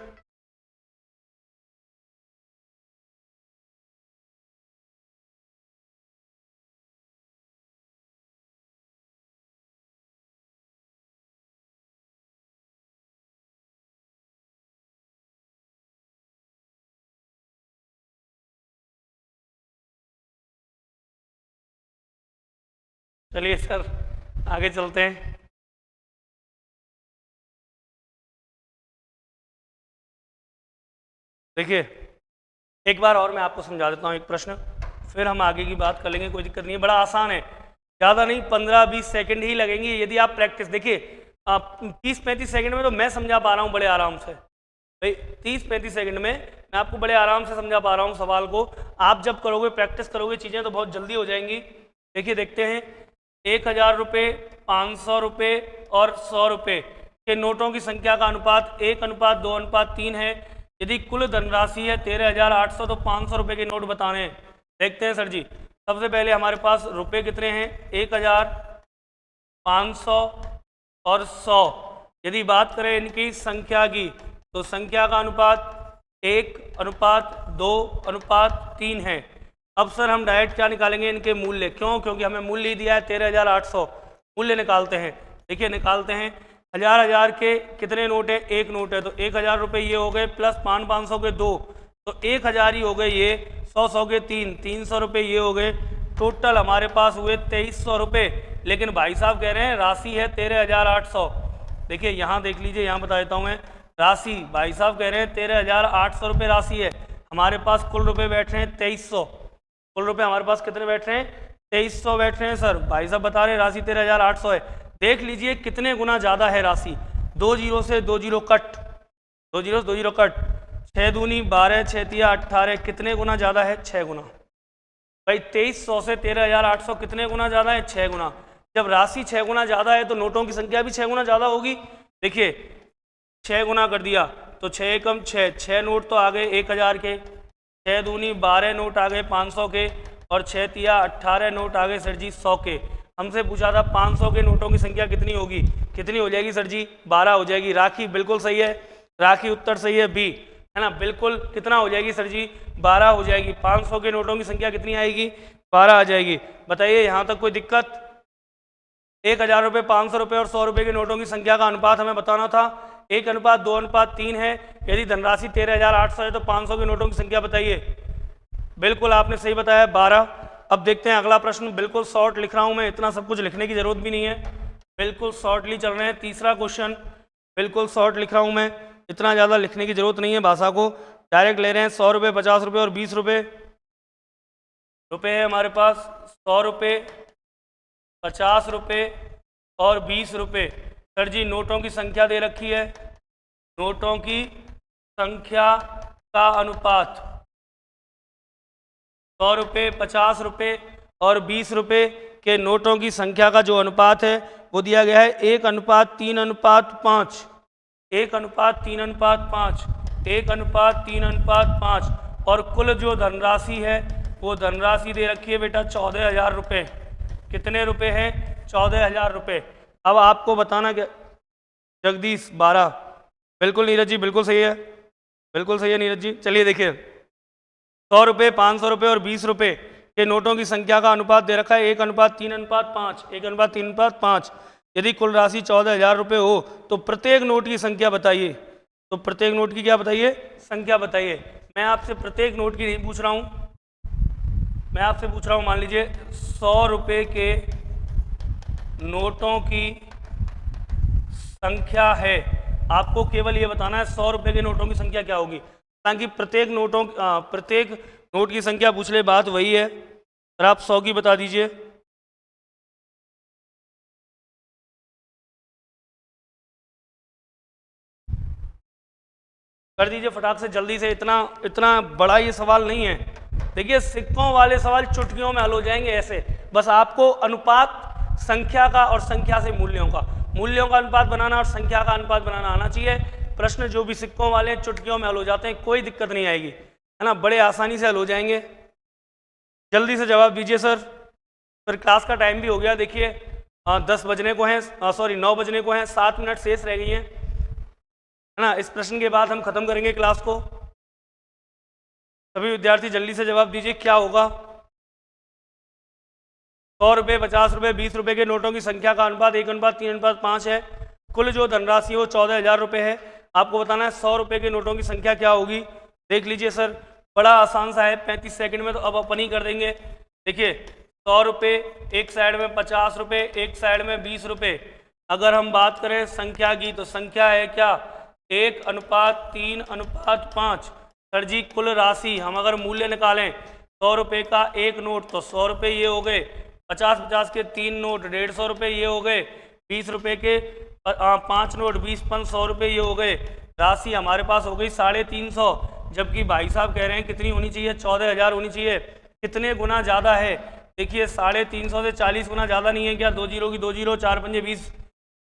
चलिए सर आगे चलते हैं। देखिए एक बार और मैं आपको समझा देता हूँ एक प्रश्न, फिर हम आगे की बात कर लेंगे, कोई दिक्कत नहीं है, बड़ा आसान है, ज़्यादा नहीं, 15-20 सेकंड ही लगेंगे यदि आप प्रैक्टिस। देखिए 30-35 सेकंड में तो मैं समझा पा रहा हूँ बड़े आराम से भाई, 30-35 सेकंड में मैं आपको बड़े आराम से समझा पा रहा हूँ सवाल को। आप जब करोगे, प्रैक्टिस करोगे, चीज़ें तो बहुत जल्दी हो जाएंगी। देखिए देखते हैं, 1000 रुपये, 500 रुपये और 100 रुपये के नोटों की संख्या का अनुपात 1:2:3 है। यदि कुल धनराशि है 13,800 तो 500 रुपये के नोट बताने हैं। देखते हैं सर जी, सबसे पहले हमारे पास रुपये कितने हैं? 1000, 500 और 100। यदि बात करें इनकी संख्या की तो संख्या का अनुपात 1:2:3 है। अब सर हम डायरेक्ट क्या निकालेंगे? इनके मूल्य। क्यों? क्योंकि हमें मूल्य ही दिया है 13,800। मूल्य निकालते हैं। देखिए निकालते हैं, 1000 के कितने नोट है? एक नोट है, तो 1000 रुपये ये हो गए, प्लस 500 के 2 तो 1000 ही हो गए ये, 100 के 300 रुपये ये हो गए। टोटल हमारे पास हुए 2300 रुपये। लेकिन भाई साहब कह रहे हैं राशि है 13,800। देखिए यहाँ देख लीजिए, यहाँ बता देता हूँ मैं, राशि भाई साहब कह रहे हैं 13,800 रुपये राशि है। हमारे पास कुल रुपये बैठ रहे हैं 2300। कुल रुपये हमारे पास कितने बैठ रहे हैं? 2300 बैठ रहे हैं सर। भाई साहब बता रहे हैं राशि 13,800 है। देख लीजिए कितने गुना ज़्यादा है राशि। 2 जीरो से 2 जीरो कट, 2 जीरो से 2 जीरो कट, 6 दूनी 12, 6 तिया 18, कितने गुना ज़्यादा है? 6 गुना। भाई 2300 से 13,800 कितने गुना ज़्यादा है? 6 गुना। जब राशि 6 गुना ज़्यादा है तो नोटों की संख्या भी 6 गुना ज़्यादा होगी। देखिए 6 गुना कर दिया तो 6 एकम 6, 6 नोट तो आ गए 1000 के, 6 दूनी 12 नोट आ गए 500 के, और 6 तिया 18 नोट आ गए सर जी 100 के। हमसे पूछा था 500 के नोटों की संख्या कितनी होगी? कितनी हो जाएगी सर जी? 12 हो जाएगी। राखी बिल्कुल सही है, राखी उत्तर सही है, बी है ना, बिल्कुल। कितना हो जाएगी सर जी? 12 हो जाएगी। 500 के नोटों की संख्या कितनी आएगी? 12 आ जाएगी। बताइए यहाँ तक कोई दिक्कत? 1000 रुपये, 500 रुपये और 100 रुपये के नोटों की संख्या का अनुपात हमें बताना था। 1:2:3 है। यदि धनराशि 13,800 है तो 500 के नोटों की संख्या बताइए। बिल्कुल आपने सही बताया, 12। अब देखते हैं अगला प्रश्न। बिल्कुल शॉर्ट लिख रहा हूं मैं, इतना सब कुछ लिखने की जरूरत भी नहीं है, बिल्कुल शॉर्टली चल रहे हैं। तीसरा क्वेश्चन बिल्कुल शॉर्ट लिख रहा हूं मैं, इतना ज़्यादा लिखने की जरूरत नहीं है, भाषा को डायरेक्ट ले रहे हैं। 100 रुपये, 50 रुपये और 20 रुपये है हमारे पास। 100 रुपये, 50 रुपये और 20 रुपये। सर जी नोटों की संख्या दे रखी है, नोटों की संख्या का अनुपात 100 रुपये, 50 रुपये और 20 रुपये के नोटों की संख्या का जो अनुपात है वो दिया गया है 1:3:5, 1:3:5, 1:3:5। और कुल जो धनराशि है वो धनराशि दे रखी है बेटा 14,000 रुपये। कितने रुपए हैं? 14,000 रुपये। अब आपको बताना क्या? जगदीश 12। बिल्कुल नीरज जी, बिल्कुल सही है, बिल्कुल सही है नीरज जी। चलिए देखिए, 100 रुपये, 500 रुपये और 20 रुपये के नोटों की संख्या का अनुपात दे रखा है 1:3:5, 1:3:5। यदि कुल राशि 14,000 रुपये हो तो प्रत्येक नोट की संख्या बताइए। तो प्रत्येक नोट की क्या बताइए? संख्या बताइए। मैं आपसे प्रत्येक नोट की नहीं पूछ रहा हूँ, मैं आपसे पूछ रहा हूँ, मान लीजिए 100 रुपये के नोटों की संख्या है, आपको केवल ये बताना है 100 रुपये के नोटों की संख्या क्या होगी, ताकि प्रत्येक नोट की संख्या पूछ ले, बात वही है। और आप 100 की बता दीजिए। कर दीजिए फटाक से, जल्दी से, इतना बड़ा ये सवाल नहीं है। देखिए सिक्कों वाले सवाल चुटकियों में हल हो जाएंगे ऐसे, बस आपको अनुपात संख्या का और संख्या से मूल्यों का अनुपात बनाना और संख्या का अनुपात बनाना आना चाहिए। प्रश्न जो भी सिक्कों वाले हैं चुटकियों में हल हो जाते हैं, कोई दिक्कत नहीं आएगी, है ना, बड़े आसानी से हल हो जाएंगे। जल्दी से जवाब दीजिए सर, फिर क्लास का टाइम भी हो गया। देखिए 10 बजने को हैं, 9 बजने को हैं, 7 मिनट शेष रह गई हैं, है ना। इस प्रश्न के बाद हम खत्म करेंगे क्लास को। सभी विद्यार्थी जल्दी से जवाब दीजिए, क्या होगा? 100 रुपये, 50 रुपये, 20 रुपये के नोटों की संख्या का अनुपात 1:3:5 है। कुल जो धनराशि है वो 14,000 रुपये है। आपको बताना है 100 रुपये के नोटों की संख्या क्या होगी। देख लीजिए सर, बड़ा आसान सा है, 35 सेकंड में तो अब अपन ही कर देंगे। देखिए 100 रुपये, एक साइड में 50 रुपये, एक साइड में 20 रुपये। अगर हम बात करें संख्या की तो संख्या है क्या? 1:3:5। सर जी कुल राशि हम अगर मूल्य निकालें 100 रुपये का एक नोट तो 100 रुपये ये हो गए, 50 के 3 नोट 150 रुपये ये हो गए, 20 रुपये के 5 नोट 20 100 रुपये ये हो गए। राशि हमारे पास हो गई 350, जबकि भाई साहब कह रहे हैं कितनी होनी चाहिए? 14,000 होनी चाहिए। कितने गुना ज़्यादा है? देखिए 350 से 40 गुना ज़्यादा नहीं है क्या? 2 जीरो की 2 जीरो, 4 पंजे 20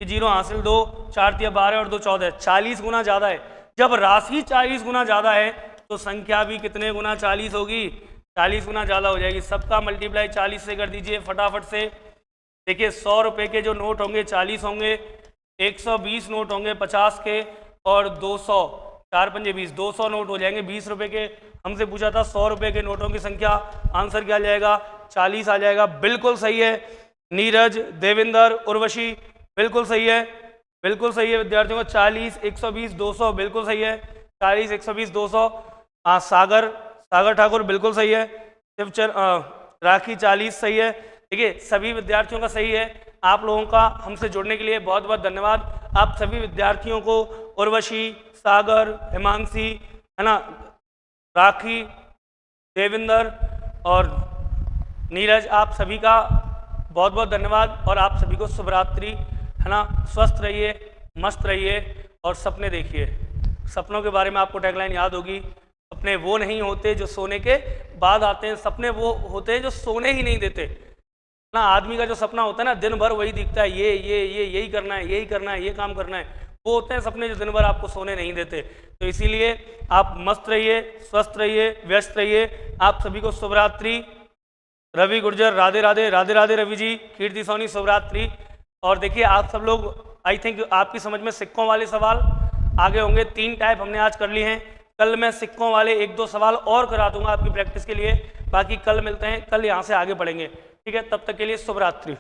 की जीरो हासिल 2, 4 तिया 12 और 2 14, 40 गुना ज़्यादा है। जब राशि 40 गुना ज़्यादा है तो संख्या भी कितने गुना? 40 होगी, 40 गुना ज़्यादा हो जाएगी। सबका मल्टीप्लाई 40 से कर दीजिए फटाफट से। देखिए 100 रुपये के जो नोट होंगे 40 होंगे, 120 नोट होंगे 50 के, और 200, 4 पंजे 20, 200 नोट हो जाएंगे 20 रुपये के। हमसे पूछा था 100 रुपये के नोटों की संख्या, आंसर क्या आ जाएगा? 40 आ जाएगा। बिल्कुल सही है नीरज, देवेंद्र, उर्वशी, बिल्कुल सही है, बिल्कुल सही है विद्यार्थियों को। 40, 120, 200 बिल्कुल सही है। 40, 120, 200। हाँ सागर ठाकुर बिल्कुल सही है। राखी 40 सही है। देखिए सभी विद्यार्थियों का सही है। आप लोगों का हमसे जुड़ने के लिए बहुत बहुत धन्यवाद। आप सभी विद्यार्थियों को, उर्वशी, सागर, हिमांशी, है ना, राखी, देवेंद्र और नीरज, आप सभी का बहुत बहुत धन्यवाद। और आप सभी को शुभ रात्रि, है ना। स्वस्थ रहिए, मस्त रहिए और सपने देखिए। सपनों के बारे में आपको टैगलाइन याद होगी, सपने वो नहीं होते जो सोने के बाद आते हैं, सपने वो होते हैं जो सोने ही नहीं देते ना। आदमी का जो सपना होता है ना, दिन भर वही दिखता है, यही करना है, यही करना है, ये काम करना है, वो होते हैं सपने जो दिन भर आपको सोने नहीं देते। तो इसीलिए आप मस्त रहिए, स्वस्थ रहिए, व्यस्त रहिए। आप सभी को शुभ रात्रि। रवि गुर्जर राधे राधे, राधे राधे रवि जी, कीर्ति सोनी शुभ रात्रि। और देखिए आप सब लोग, आई थिंक आपकी समझ में सिक्कों वाले सवाल आगे होंगे। 3 टाइप हमने आज कर लिए हैं। कल मैं सिक्कों वाले 1-2 सवाल और करा दूंगा आपकी प्रैक्टिस के लिए। बाकी कल मिलते हैं, कल यहाँ से आगे बढ़ेंगे, ठीक है। तब तक के लिए शुभ रात्रि।